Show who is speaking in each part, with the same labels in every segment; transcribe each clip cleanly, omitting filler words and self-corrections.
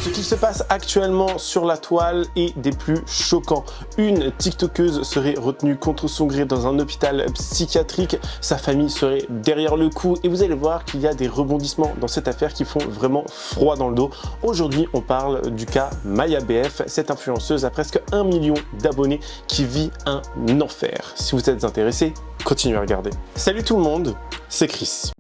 Speaker 1: Ce qui se passe actuellement sur la toile est des plus choquants. Une TikTokeuse serait retenue contre son gré dans un hôpital psychiatrique. Sa famille serait derrière le coup et vous allez voir qu'il y a des rebondissements dans cette affaire qui font vraiment froid dans le dos. Aujourd'hui, on parle du cas Maya BF. Cette influenceuse a presque 1 million d'abonnés qui vit un enfer. Si vous êtes intéressé, continuez à regarder. Salut tout le monde, c'est Chris.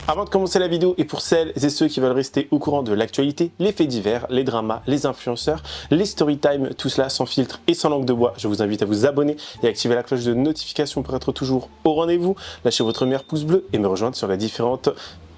Speaker 1: Avant de commencer la vidéo et pour celles et ceux qui veulent rester au courant de l'actualité, les faits divers, les dramas, les influenceurs, les story time, tout cela sans filtre et sans langue de bois, je vous invite à vous abonner et activer la cloche de notification pour être toujours au rendez-vous. Lâchez votre meilleur pouce bleu et me rejoindre sur les différentes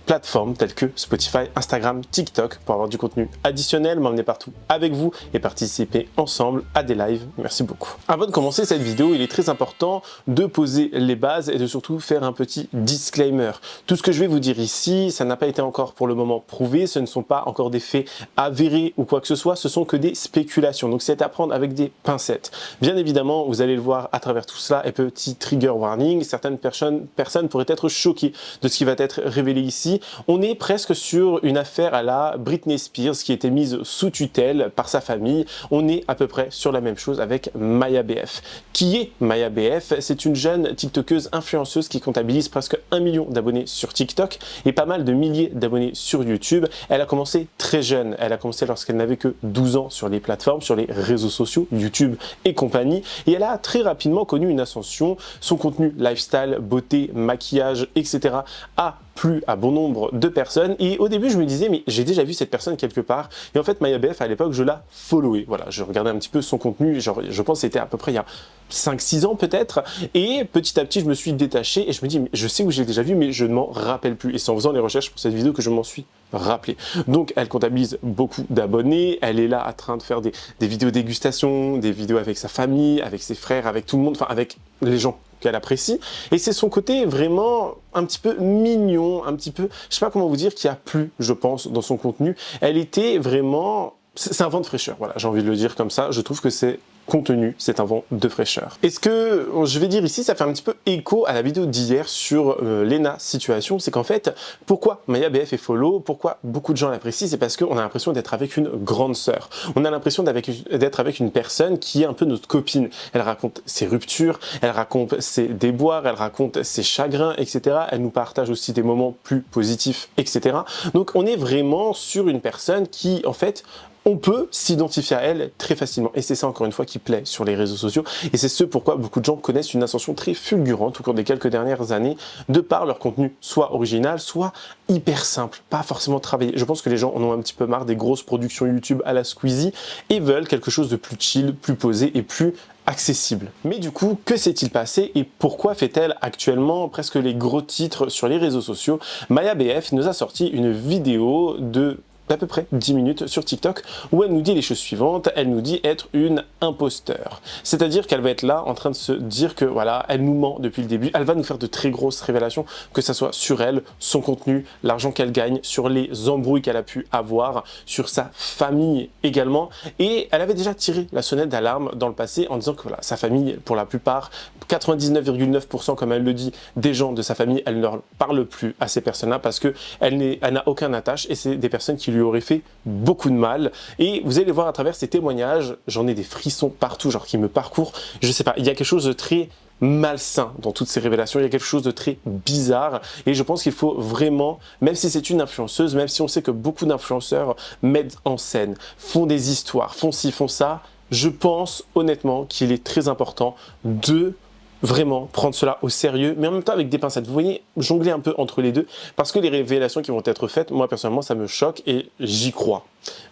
Speaker 1: plateformes telles que Spotify, Instagram, TikTok pour avoir du contenu additionnel, m'emmener partout avec vous et participer ensemble à des lives. Merci beaucoup. Avant de commencer cette vidéo, il est très important de poser les bases et de surtout faire un petit disclaimer. Tout ce que je vais vous dire ici, ça n'a pas été encore pour le moment prouvé, ce ne sont pas encore des faits avérés ou quoi que ce soit, ce sont que des spéculations. Donc c'est à prendre avec des pincettes. Bien évidemment, vous allez le voir à travers tout cela et petit trigger warning, certaines personnes pourraient être choquées de ce qui va être révélé ici. On est presque sur une affaire à la Britney Spears qui a été mise sous tutelle par sa famille. On est à peu près sur la même chose avec Maya BF. Qui est Maya BF? C'est une jeune TikTokeuse influenceuse qui comptabilise presque 1 million d'abonnés sur TikTok et pas mal de milliers d'abonnés sur YouTube. Elle a commencé très jeune. Elle a commencé lorsqu'elle n'avait que 12 ans sur les plateformes, sur les réseaux sociaux, YouTube et compagnie. Et elle a très rapidement connu une ascension. Son contenu lifestyle, beauté, maquillage, etc. a plu à bon nombre de personnes et au début je me disais mais j'ai déjà vu cette personne quelque part et en fait Maya BF à l'époque je la followais, voilà, je regardais un petit peu son contenu, genre, je pense que c'était à peu près il y a 5-6 ans peut-être et petit à petit je me suis détaché et je me dis mais je sais où j'ai déjà vu mais je ne m'en rappelle plus et c'est en faisant les recherches pour cette vidéo que je m'en suis rappelé. Donc elle comptabilise beaucoup d'abonnés, elle est là en train de faire des vidéos dégustation, des vidéos avec sa famille, avec ses frères, avec tout le monde, enfin avec les gens qu'elle apprécie et c'est son côté vraiment un petit peu mignon, un petit peu, je sais pas comment vous dire, qui a plu je pense dans son contenu. Elle était vraiment, c'est un vent de fraîcheur, voilà, j'ai envie de le dire comme ça, je trouve que c'est contenu, c'est un vent de fraîcheur. Et ce que je vais dire ici, ça fait un petit peu écho à la vidéo d'hier sur Lena Situation, c'est qu'en fait, pourquoi Maya BF est follow, pourquoi beaucoup de gens l'apprécient, c'est parce qu'on a l'impression d'être avec une grande sœur. On a l'impression d'être avec une personne qui est un peu notre copine. Elle raconte ses ruptures, elle raconte ses déboires, elle raconte ses chagrins, etc. Elle nous partage aussi des moments plus positifs, etc. Donc on est vraiment sur une personne qui, en fait, on peut s'identifier à elle très facilement. Et c'est ça, encore une fois, qui plaît sur les réseaux sociaux. Et c'est ce pourquoi beaucoup de gens connaissent une ascension très fulgurante au cours des quelques dernières années, de par leur contenu soit original, soit hyper simple, pas forcément travaillé. Je pense que les gens en ont un petit peu marre des grosses productions YouTube à la Squeezie et veulent quelque chose de plus chill, plus posé et plus accessible. Mais du coup, que s'est-il passé et pourquoi fait-elle actuellement presque les gros titres sur les réseaux sociaux? Maya BF nous a sorti une vidéo de d'à peu près 10 minutes sur TikTok où elle nous dit les choses suivantes. Elle nous dit être une imposteur. C'est-à-dire qu'elle va être là en train de se dire que voilà, elle nous ment depuis le début. Elle va nous faire de très grosses révélations, que ça soit sur elle, son contenu, l'argent qu'elle gagne, sur les embrouilles qu'elle a pu avoir, sur sa famille également. Et elle avait déjà tiré la sonnette d'alarme dans le passé en disant que voilà, sa famille, pour la plupart, 99,9% comme elle le dit, des gens de sa famille, elle ne leur parle plus à ces personnes-là parce qu'elle n'a aucun attache et c'est des personnes qui lui aurait fait beaucoup de mal. Et vous allez voir à travers ces témoignages, j'en ai des frissons partout, genre qui me parcourent. Je sais pas, il y a quelque chose de très malsain dans toutes ces révélations, il y a quelque chose de très bizarre et je pense qu'il faut vraiment, même si c'est une influenceuse, même si on sait que beaucoup d'influenceurs mettent en scène, font des histoires, font ci, font ça, je pense honnêtement qu'il est très important de vraiment prendre cela au sérieux, mais en même temps avec des pincettes. Vous voyez, jongler un peu entre les deux, parce que les révélations qui vont être faites, moi personnellement, ça me choque et j'y crois.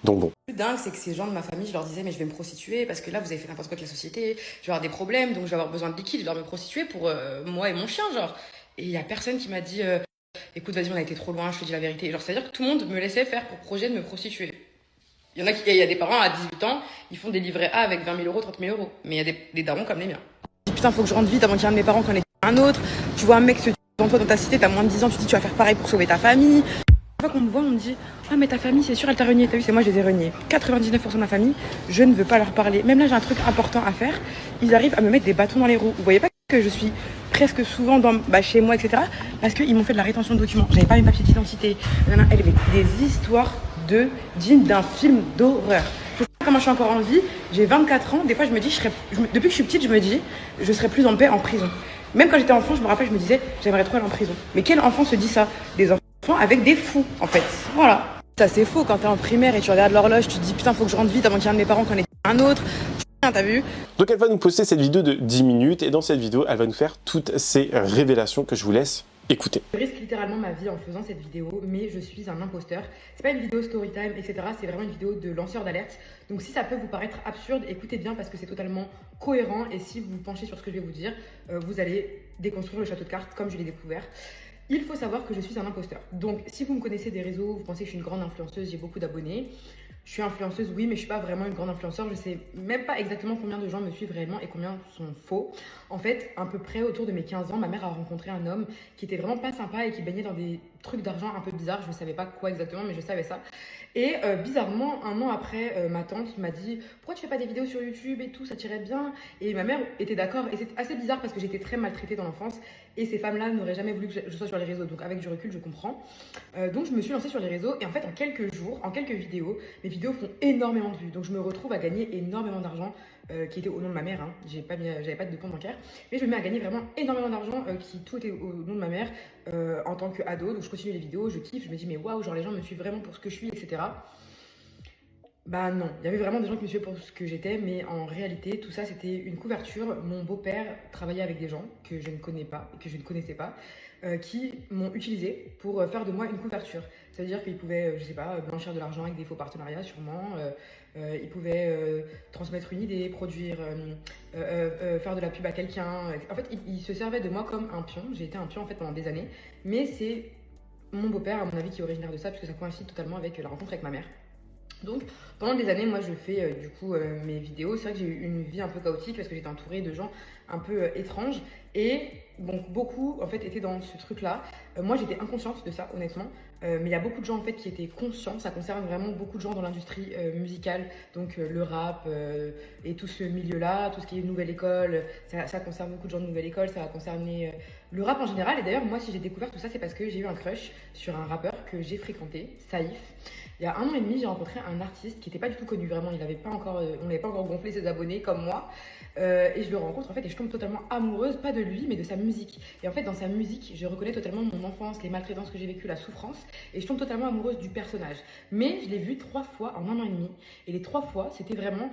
Speaker 1: Donc bon.
Speaker 2: Le plus dingue, c'est que ces gens de ma famille, je leur disais, mais je vais me prostituer parce que là, vous avez fait n'importe quoi avec la société, je vais avoir des problèmes, donc je vais avoir besoin de liquide, je dois me prostituer pour moi et mon chien, genre. Et il y a personne qui m'a dit, écoute, vas-y, on a été trop loin, je te dis la vérité. Genre, c'est-à-dire que tout le monde me laissait faire pour projet de me prostituer. Il y a des parents à 18 ans, ils font des livrets A avec 20 000 euros, 30 000 euros. Mais il y a des darons comme les miens. Putain, faut que je rentre vite avant qu'il y ait un de mes parents qu'on ait un autre. Tu vois un mec se dit devant toi dans ta cité, t'as moins de 10 ans, tu dis tu vas faire pareil pour sauver ta famille. Chaque fois qu'on me voit, on me dit ah mais ta famille c'est sûr elle t'a renié. T'as vu, c'est moi je les ai reniés. 99% de ma famille, je ne veux pas leur parler. Même là j'ai un truc important à faire, ils arrivent à me mettre des bâtons dans les roues. Vous voyez pas que je suis presque souvent chez moi, etc. Parce qu'ils m'ont fait de la rétention de documents. J'avais pas mes papiers d'identité. Elle avait des histoires dignes d'un film d'horreur. Comment je suis encore en vie, j'ai 24 ans, des fois je me dis, depuis que je suis petite, je me dis, je serais plus en paix en prison. Même quand j'étais enfant, je me rappelle, je me disais, j'aimerais trop aller en prison. Mais quel enfant se dit ça? Des enfants avec des fous, en fait. Voilà. Ça, c'est faux. Quand t'es en primaire et tu regardes l'horloge, tu te dis, putain, faut que je rentre vite avant qu'il y ait un de mes parents qu'on ait un autre. T'as vu?
Speaker 1: Donc elle va nous poster cette vidéo de 10 minutes et dans cette vidéo, elle va nous faire toutes ces révélations que je vous laisse écouter.
Speaker 2: Je risque littéralement ma vie en faisant cette vidéo, mais je suis un imposteur. C'est pas une vidéo storytime, etc. C'est vraiment une vidéo de lanceur d'alerte. Donc si ça peut vous paraître absurde, écoutez bien parce que c'est totalement cohérent. Et si vous vous penchez sur ce que je vais vous dire, vous allez déconstruire le château de cartes comme je l'ai découvert. Il faut savoir que je suis un imposteur. Donc si vous me connaissez des réseaux, vous pensez que je suis une grande influenceuse, j'ai beaucoup d'abonnés. Je suis influenceuse, oui, mais je suis pas vraiment une grande influenceur. Je sais même pas exactement combien de gens me suivent réellement et combien sont faux. En fait, à peu près autour de mes 15 ans, ma mère a rencontré un homme qui était vraiment pas sympa et qui baignait dans des trucs d'argent un peu bizarres. Je ne savais pas quoi exactement, mais je savais ça. Et bizarrement, un an après, ma tante m'a dit « Pourquoi tu fais pas des vidéos sur YouTube et tout, ça t'irait bien ?» Et ma mère était d'accord. Et c'est assez bizarre parce que j'étais très maltraitée dans l'enfance. Et ces femmes-là n'auraient jamais voulu que je sois sur les réseaux. Donc avec du recul, je comprends. Donc je me suis lancée sur les réseaux. Et en fait, en quelques jours, en quelques vidéos, mes vidéos font énormément de vues. Donc je me retrouve à gagner énormément d'argent, qui était au nom de ma mère. Hein. J'avais pas de compte bancaire. Mais je me mets à gagner vraiment énormément d'argent, qui tout était au nom de ma mère en tant qu'ado. Donc je continue les vidéos, je kiffe. Je me dis, mais waouh, genre les gens me suivent vraiment pour ce que je suis, etc. Bah non, il y avait vraiment des gens qui me suivaient pour ce que j'étais, mais en réalité, tout ça, c'était une couverture. Mon beau-père travaillait avec des gens que je ne connais pas et que je ne connaissais pas, qui m'ont utilisé pour faire de moi une couverture. C'est-à-dire qu'ils pouvaient, je sais pas, blanchir de l'argent avec des faux partenariats sûrement, ils pouvaient transmettre une idée, produire, faire de la pub à quelqu'un. En fait, ils se servaient de moi comme un pion. J'ai été un pion en fait pendant des années, mais c'est mon beau-père, à mon avis, qui est originaire de ça, parce que ça coïncide totalement avec la rencontre avec ma mère. Donc pendant des années, moi je fais mes vidéos. C'est vrai que j'ai eu une vie un peu chaotique parce que j'étais entourée de gens un peu étranges et donc beaucoup en fait étaient dans ce truc-là. Moi j'étais inconsciente de ça honnêtement, mais il y a beaucoup de gens en fait qui étaient conscients. Ça concerne vraiment beaucoup de gens dans l'industrie musicale, donc le rap et tout ce milieu-là, tout ce qui est nouvelle école. Ça concerne beaucoup de gens de nouvelle école. Ça va concerner le rap en général. Et d'ailleurs moi si j'ai découvert tout ça, c'est parce que j'ai eu un crush sur un rappeur que j'ai fréquenté, Saïf. Il y a 1 an et demi, j'ai rencontré un artiste qui n'était pas du tout connu, vraiment. On n'avait pas encore gonflé ses abonnés comme moi. Et je le rencontre en fait et je tombe totalement amoureuse, pas de lui, mais de sa musique. Et en fait, dans sa musique, je reconnais totalement mon enfance, les maltraitances que j'ai vécues, la souffrance. Et je tombe totalement amoureuse du personnage. Mais je l'ai vu 3 fois en 1 an et demi. Et les 3 fois, c'était vraiment.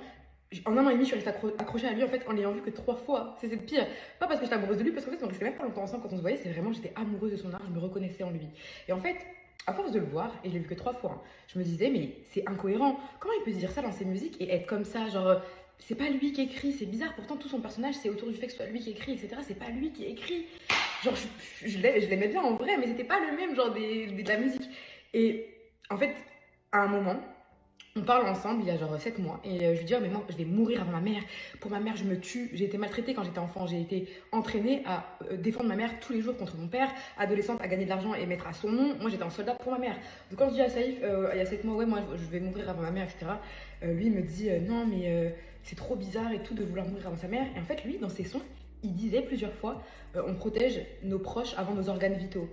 Speaker 2: En 1 an et demi, je suis restée accrochée à lui en fait en l'ayant vu que 3 fois. C'est le pire. Pas parce que j'étais amoureuse de lui, parce qu'en fait, on restait même pas longtemps ensemble quand on se voyait. C'est vraiment, j'étais amoureuse de son art, je me reconnaissais en lui. Et en fait, à force de le voir, et je l'ai vu que 3 fois, hein, je me disais, mais c'est incohérent. Comment il peut se dire ça dans ses musiques et être comme ça? Genre, c'est pas lui qui écrit, c'est bizarre. Pourtant, tout son personnage, c'est autour du fait que ce soit lui qui écrit, etc. C'est pas lui qui écrit. Genre, je l'aimais bien en vrai, mais c'était pas le même genre de la musique. Et en fait, à un moment, on parle ensemble il y a genre 7 mois et je lui dis oh mais non je vais mourir avant ma mère, pour ma mère je me tue, j'ai été maltraitée quand j'étais enfant, j'ai été entraînée à défendre ma mère tous les jours contre mon père, adolescente à gagner de l'argent et mettre à son nom, moi j'étais un soldat pour ma mère. Donc quand je dis à Saïf il y a 7 mois ouais moi je vais mourir avant ma mère etc, lui il me dit non mais c'est trop bizarre et tout de vouloir mourir avant sa mère. Et en fait lui dans ses sons il disait plusieurs fois on protège nos proches avant nos organes vitaux.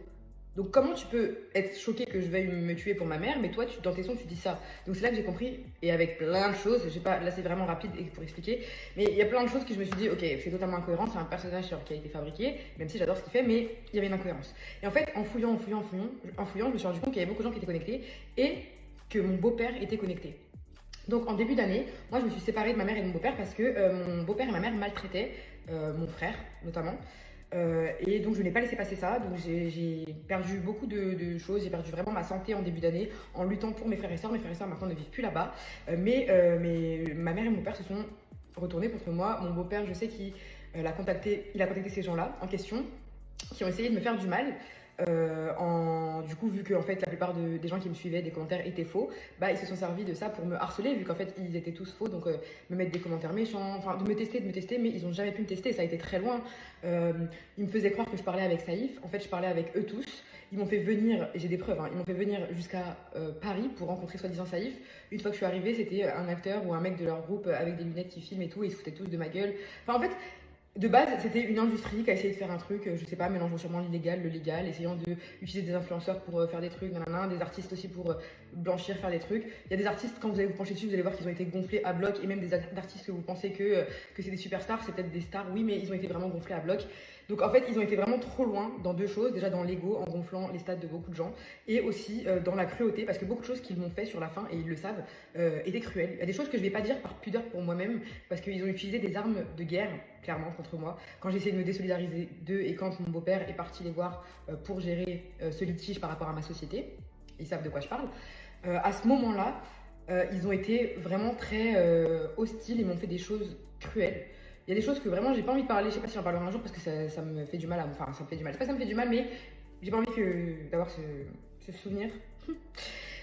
Speaker 2: Donc comment tu peux être choqué que je veuille me tuer pour ma mère, mais toi, dans tes sons, tu dis ça. Donc c'est là que j'ai compris, et avec plein de choses, là c'est vraiment rapide pour expliquer, mais il y a plein de choses que je me suis dit, ok, c'est totalement incohérent, c'est un personnage qui a été fabriqué, même si j'adore ce qu'il fait, mais il y avait une incohérence. Et en fait, en fouillant, je me suis rendu compte qu'il y avait beaucoup de gens qui étaient connectés, et que mon beau-père était connecté. Donc en début d'année, moi je me suis séparée de ma mère et de mon beau-père parce que mon beau-père et ma mère maltraitaient mon frère notamment. Et donc je n'ai pas laissé passer ça, donc j'ai perdu beaucoup de choses, j'ai perdu vraiment ma santé en début d'année en luttant pour mes frères et sœurs. Mes frères et sœurs maintenant ne vivent plus là-bas, mais ma mère et mon père se sont retournés contre moi. Mon beau-père, je sais qu'il a contacté ces gens-là en question qui ont essayé de me faire du mal. Du coup, vu que en fait, la plupart des gens qui me suivaient, des commentaires étaient faux, bah, ils se sont servis de ça pour me harceler, vu qu'en fait, ils étaient tous faux, donc me mettre des commentaires méchants, enfin, de me tester, mais ils n'ont jamais pu me tester, ça a été très loin. Ils me faisaient croire que je parlais avec Saïf, en fait, je parlais avec eux tous. Ils m'ont fait venir, et j'ai des preuves, hein, ils m'ont fait venir jusqu'à Paris pour rencontrer soi-disant Saïf. Une fois que je suis arrivée, c'était un acteur ou un mec de leur groupe avec des lunettes qui filment et tout, et ils se foutaient tous de ma gueule. Enfin, en fait, De base, c'était une industrie qui a essayé de faire un truc, je sais pas, mélangeant sûrement l'illégal, le légal, essayant d'utiliser des influenceurs pour faire des trucs, nanana, des artistes aussi pour blanchir, faire des trucs. Il y a des artistes, quand vous allez vous pencher dessus, vous allez voir qu'ils ont été gonflés à bloc, et même des artistes que vous pensez que c'est des superstars, c'est peut-être des stars, oui, mais ils ont été vraiment gonflés à bloc. Donc en fait, ils ont été vraiment trop loin dans deux choses, déjà dans l'ego, en gonflant les stades de beaucoup de gens, et aussi dans la cruauté, parce que beaucoup de choses qu'ils m'ont fait sur la fin, et ils le savent, étaient cruelles. Il y a des choses que je vais pas dire par pudeur pour moi-même, parce qu'ils ont utilisé des armes de guerre, clairement, contre moi. Quand j'ai essayé de me désolidariser d'eux et quand mon beau-père est parti les voir pour gérer ce litige par rapport à ma société, ils savent de quoi je parle, à ce moment-là, ils ont été vraiment très hostiles et m'ont fait des choses cruelles. Il y a des choses que vraiment j'ai pas envie de parler, je sais pas si j'en parlerai un jour parce que ça me fait du mal enfin ça me fait du mal, c'est pas ça me fait du mal mais j'ai pas envie d'avoir ce souvenir.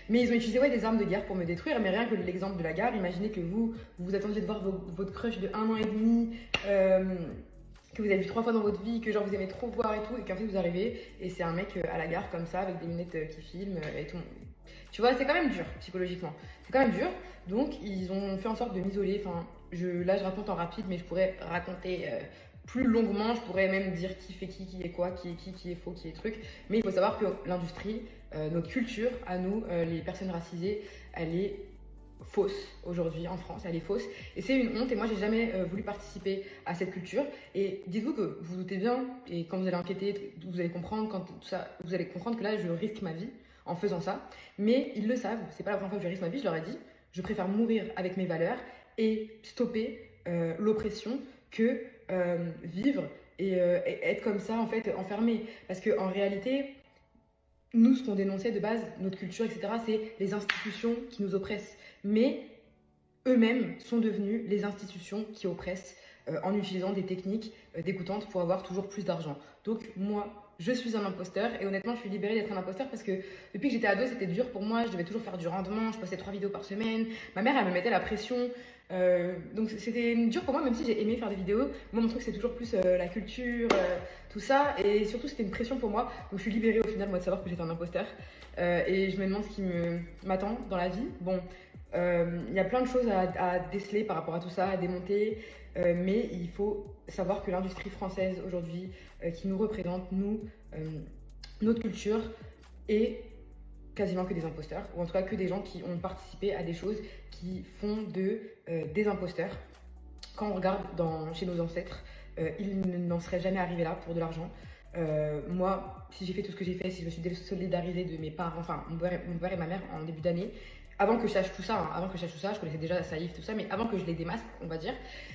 Speaker 2: Mais ils ont utilisé des armes de guerre pour me détruire, mais rien que l'exemple de la gare, imaginez que vous attendiez de voir votre crush de 1 an et demi, que vous avez vu 3 fois dans votre vie, que genre vous aimez trop voir et tout, et qu'en fait vous arrivez et c'est un mec à la gare comme ça avec des lunettes qui filment et tout. Tu vois, c'est quand même dur psychologiquement. C'est quand même dur. Donc ils ont fait en sorte de m'isoler. Enfin, là je raconte en rapide, mais je pourrais raconter plus longuement. Je pourrais même dire qui fait qui est quoi, qui est faux, qui est truc. Mais il faut savoir que l'industrie, notre culture, à nous, les personnes racisées, elle est fausse aujourd'hui en France, elle est fausse et c'est une honte et moi j'ai jamais voulu participer à cette culture et dites-vous que vous doutez bien et quand vous allez enquêter, vous allez comprendre quand tout ça, vous allez comprendre que là je risque ma vie en faisant ça, mais ils le savent, c'est pas la première fois que je risque ma vie, je leur ai dit, je préfère mourir avec mes valeurs et stopper l'oppression que vivre et être comme ça en fait enfermé parce que en réalité nous, ce qu'on dénonçait de base, notre culture, etc., c'est les institutions qui nous oppressent. Mais eux-mêmes sont devenus les institutions qui oppressent en utilisant des techniques dégoûtantes pour avoir toujours plus d'argent. Donc moi, je suis un imposteur et honnêtement, je suis libérée d'être un imposteur parce que depuis que j'étais ado, c'était dur pour moi. Je devais toujours faire du rendement, je postais 3 vidéos par semaine. Ma mère, elle me mettait la pression. Donc c'était dur pour moi, même si j'ai aimé faire des vidéos. Moi, mon truc, c'est toujours plus la culture, tout ça. Et surtout, c'était une pression pour moi. Donc je suis libérée au final, moi, de savoir que j'étais un imposteur. Et je me demande ce qui m'attend dans la vie. Bon, il y a plein de choses à déceler par rapport à tout ça, à démonter. Mais il faut savoir que l'industrie française aujourd'hui, qui nous représente, nous, notre culture, est quasiment que des imposteurs, ou en tout cas que des gens qui ont participé à des choses qui font des imposteurs. Quand on regarde chez nos ancêtres, ils n'en seraient jamais arrivés là pour de l'argent. Moi, si j'ai fait tout ce que j'ai fait, si je me suis désolidarisée de mes parents, enfin mon père et ma mère en début d'année, avant que je sache tout ça, je connaissais déjà Saïf, tout ça, mais avant que je les démasque, on va dire,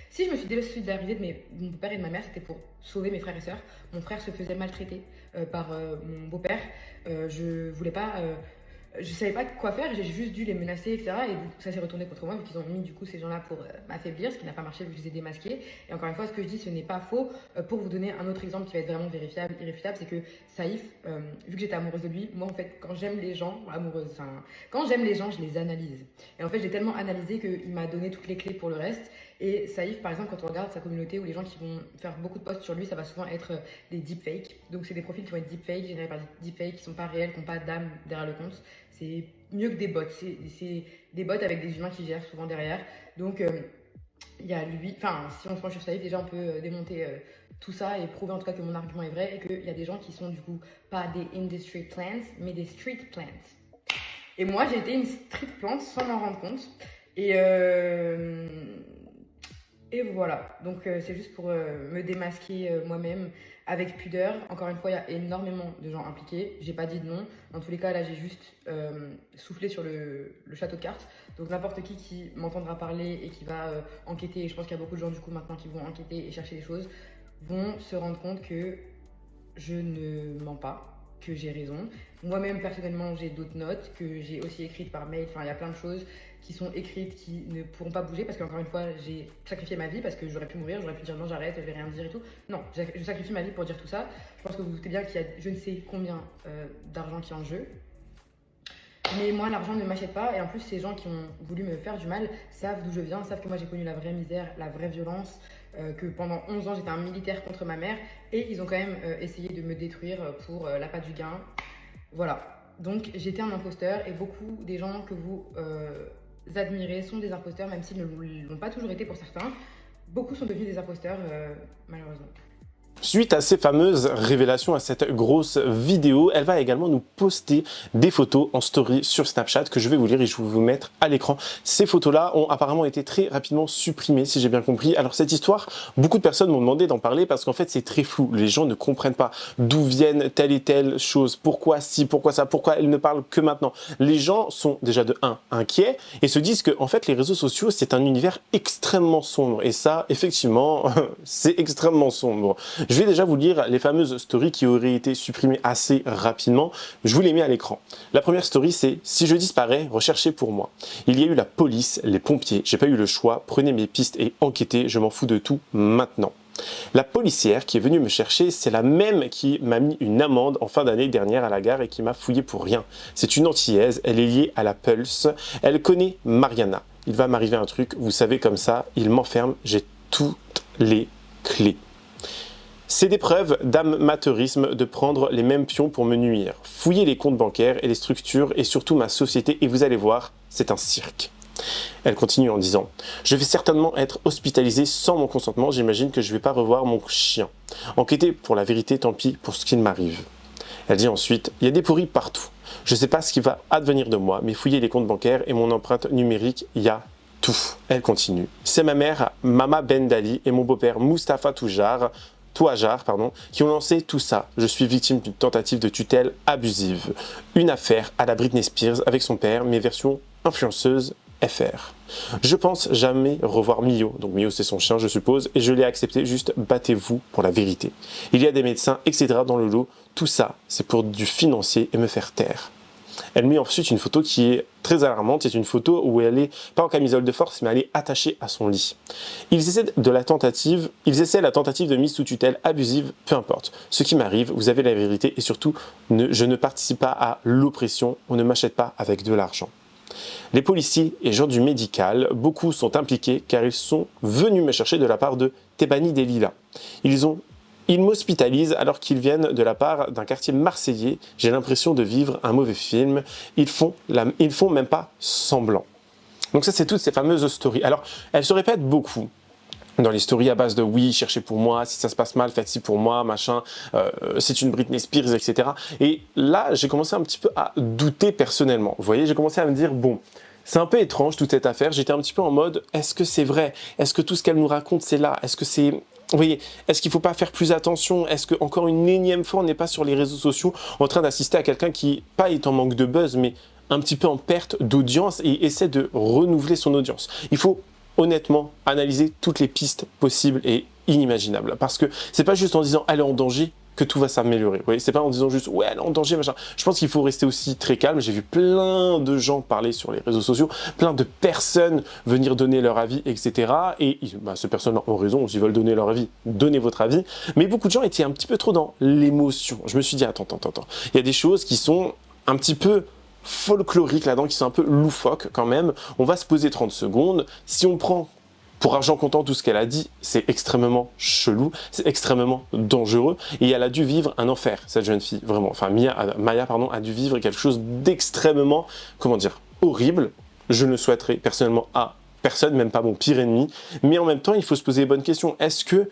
Speaker 2: si je me suis désolidarisée de mon père et de ma mère, c'était pour sauver mes frères et sœurs. Mon frère se faisait maltraiter par mon beau-père. Je voulais pas, je savais pas quoi faire, j'ai juste dû les menacer, etc. Et ça s'est retourné contre moi, vu qu'ils ont mis du coup ces gens-là pour m'affaiblir, ce qui n'a pas marché vu que je les ai démasqués. Et encore une fois, ce que je dis, ce n'est pas faux. Pour vous donner un autre exemple qui va être vraiment vérifiable, irréfutable, c'est que Saïf, vu que j'étais amoureuse de lui, moi en fait, quand j'aime les gens, quand j'aime les gens, je les analyse. Et en fait, j'ai tellement analysé qu'il m'a donné toutes les clés pour le reste. Et Saïf, par exemple, quand on regarde sa communauté ou les gens qui vont faire beaucoup de posts sur lui, ça va souvent être des deepfakes. Donc, c'est des profils qui vont être deepfakes, générés par deepfakes, qui sont pas réels, qui n'ont pas d'âme derrière le compte. C'est mieux que des bots. C'est des bots avec des humains qui gèrent souvent derrière. Donc, il y a lui. Enfin, si on se penche sur Saïf, déjà, on peut démonter tout ça et prouver en tout cas que mon argument est vrai et qu'il y a des gens qui sont du coup pas des industry plants, mais des street plants. Et moi, j'ai été une street plant sans m'en rendre compte. Et voilà, donc c'est juste pour me démasquer moi-même avec pudeur. Encore une fois, il y a énormément de gens impliqués. J'ai pas dit de nom. Dans tous les cas, là, j'ai juste soufflé sur le château de cartes. Donc n'importe qui m'entendra parler et qui va enquêter, et je pense qu'il y a beaucoup de gens du coup maintenant qui vont enquêter et chercher des choses, vont se rendre compte que je ne mens pas, que j'ai raison. Moi-même, personnellement, j'ai d'autres notes que j'ai aussi écrites par mail. Enfin, il y a plein de choses qui sont écrites qui ne pourront pas bouger parce qu'encore une fois, j'ai sacrifié ma vie parce que j'aurais pu mourir, j'aurais pu dire non, j'arrête, je vais rien dire et tout. Non, je sacrifie ma vie pour dire tout ça. Je pense que vous vous doutez bien qu'il y a je ne sais combien d'argent qui est en jeu. Mais moi, l'argent ne m'achète pas. Et en plus, ces gens qui ont voulu me faire du mal savent d'où je viens, savent que moi, j'ai connu la vraie misère, la vraie violence, que pendant 11 ans, j'étais un militaire contre ma mère. Et ils ont quand même essayé de me détruire pour l'appât du gain. Voilà. Donc, j'étais un imposteur. Et beaucoup des gens que vous admirez sont des imposteurs, même s'ils ne l'ont pas toujours été pour certains. Beaucoup sont devenus des imposteurs, malheureusement.
Speaker 1: Suite à ces fameuses révélations, à cette grosse vidéo, elle va également nous poster des photos en story sur Snapchat que je vais vous lire et je vais vous mettre à l'écran. Ces photos-là ont apparemment été très rapidement supprimées, si j'ai bien compris. Alors cette histoire, beaucoup de personnes m'ont demandé d'en parler parce qu'en fait c'est très flou. Les gens ne comprennent pas d'où viennent telle et telle chose, pourquoi si, pourquoi ça, pourquoi elle ne parle que maintenant. Les gens sont déjà de 1 inquiets et se disent que en fait les réseaux sociaux c'est un univers extrêmement sombre et ça effectivement c'est extrêmement sombre. Je vais déjà vous lire les fameuses stories qui auraient été supprimées assez rapidement. Je vous les mets à l'écran. La première story, c'est « Si je disparais, recherchez pour moi. Il y a eu la police, les pompiers, j'ai pas eu le choix, prenez mes pistes et enquêtez, je m'en fous de tout maintenant. » La policière qui est venue me chercher, c'est la même qui m'a mis une amende en fin d'année dernière à la gare et qui m'a fouillé pour rien. C'est une Antillaise, elle est liée à la Pulse, elle connaît Mariana. Il va m'arriver un truc, vous savez comme ça, il m'enferme, j'ai toutes les clés. C'est des preuves d'amateurisme de prendre les mêmes pions pour me nuire. Fouillez les comptes bancaires et les structures et surtout ma société et vous allez voir, c'est un cirque. Elle continue en disant « Je vais certainement être hospitalisée sans mon consentement, j'imagine que je ne vais pas revoir mon chien. Enquêtez pour la vérité, tant pis pour ce qu'il m'arrive. » Elle dit ensuite « Il y a des pourris partout. Je ne sais pas ce qui va advenir de moi, mais fouillez les comptes bancaires et mon empreinte numérique, il y a tout. » Elle continue « C'est ma mère, Mama Ben Dali et mon beau-père Mustapha Toujar, qui ont lancé tout ça. Je suis victime d'une tentative de tutelle abusive. Une affaire à la Britney Spears avec son père, mais version influenceuse FR. Je pense jamais revoir Mio, donc Mio c'est son chien je suppose, et je l'ai accepté, juste battez-vous pour la vérité. Il y a des médecins, etc. dans le lot, tout ça c'est pour du financier et me faire taire. Elle met ensuite une photo qui est très alarmante, c'est une photo où elle est pas en camisole de force, mais elle est attachée à son lit. Ils essaient la tentative de mise sous tutelle abusive, peu importe. Ce qui m'arrive, vous avez la vérité et surtout, je ne participe pas à l'oppression, on ne m'achète pas avec de l'argent. Les policiers et gens du médical, beaucoup sont impliqués car ils sont venus me chercher de la part de Tebani Delila. Ils m'hospitalisent alors qu'ils viennent de la part d'un quartier marseillais. J'ai l'impression de vivre un mauvais film. Ils font même pas semblant. Donc ça, c'est toutes ces fameuses stories. Alors, elles se répètent beaucoup dans les stories à base de oui, cherchez pour moi, si ça se passe mal, faites ci pour moi, machin, c'est une Britney Spears, etc. Et là, j'ai commencé un petit peu à douter personnellement. Vous voyez, j'ai commencé à me dire, bon, c'est un peu étrange toute cette affaire. J'étais un petit peu en mode, est-ce que c'est vrai? Est-ce que tout ce qu'elle nous raconte, c'est là? Est-ce que c'est... Vous voyez, est-ce qu'il ne faut pas faire plus attention? Est-ce qu'encore une énième fois, on n'est pas sur les réseaux sociaux en train d'assister à quelqu'un qui, pas est en manque de buzz, mais un petit peu en perte d'audience et essaie de renouveler son audience? Il faut honnêtement analyser toutes les pistes possibles et inimaginables. Parce que c'est pas juste en disant elle est en danger que tout va s'améliorer. Vous voyez, c'est pas en disant juste ouais, elle est en danger, machin. Je pense qu'il faut rester aussi très calme. J'ai vu plein de gens parler sur les réseaux sociaux, plein de personnes venir donner leur avis, etc. Et ces personnes ont raison, s'ils veulent donner leur avis, donnez votre avis. Mais beaucoup de gens étaient un petit peu trop dans l'émotion. Je me suis dit, attends. Il y a des choses qui sont un petit peu folkloriques là-dedans, qui sont un peu loufoques quand même. On va se poser 30 secondes. Si on prend pour argent comptant tout ce qu'elle a dit, c'est extrêmement chelou, c'est extrêmement dangereux et elle a dû vivre un enfer, cette jeune fille, vraiment. Enfin, Maya a dû vivre quelque chose d'extrêmement, horrible. Je ne le souhaiterais personnellement à personne, même pas mon pire ennemi. Mais en même temps, il faut se poser les bonnes questions. Est-ce que,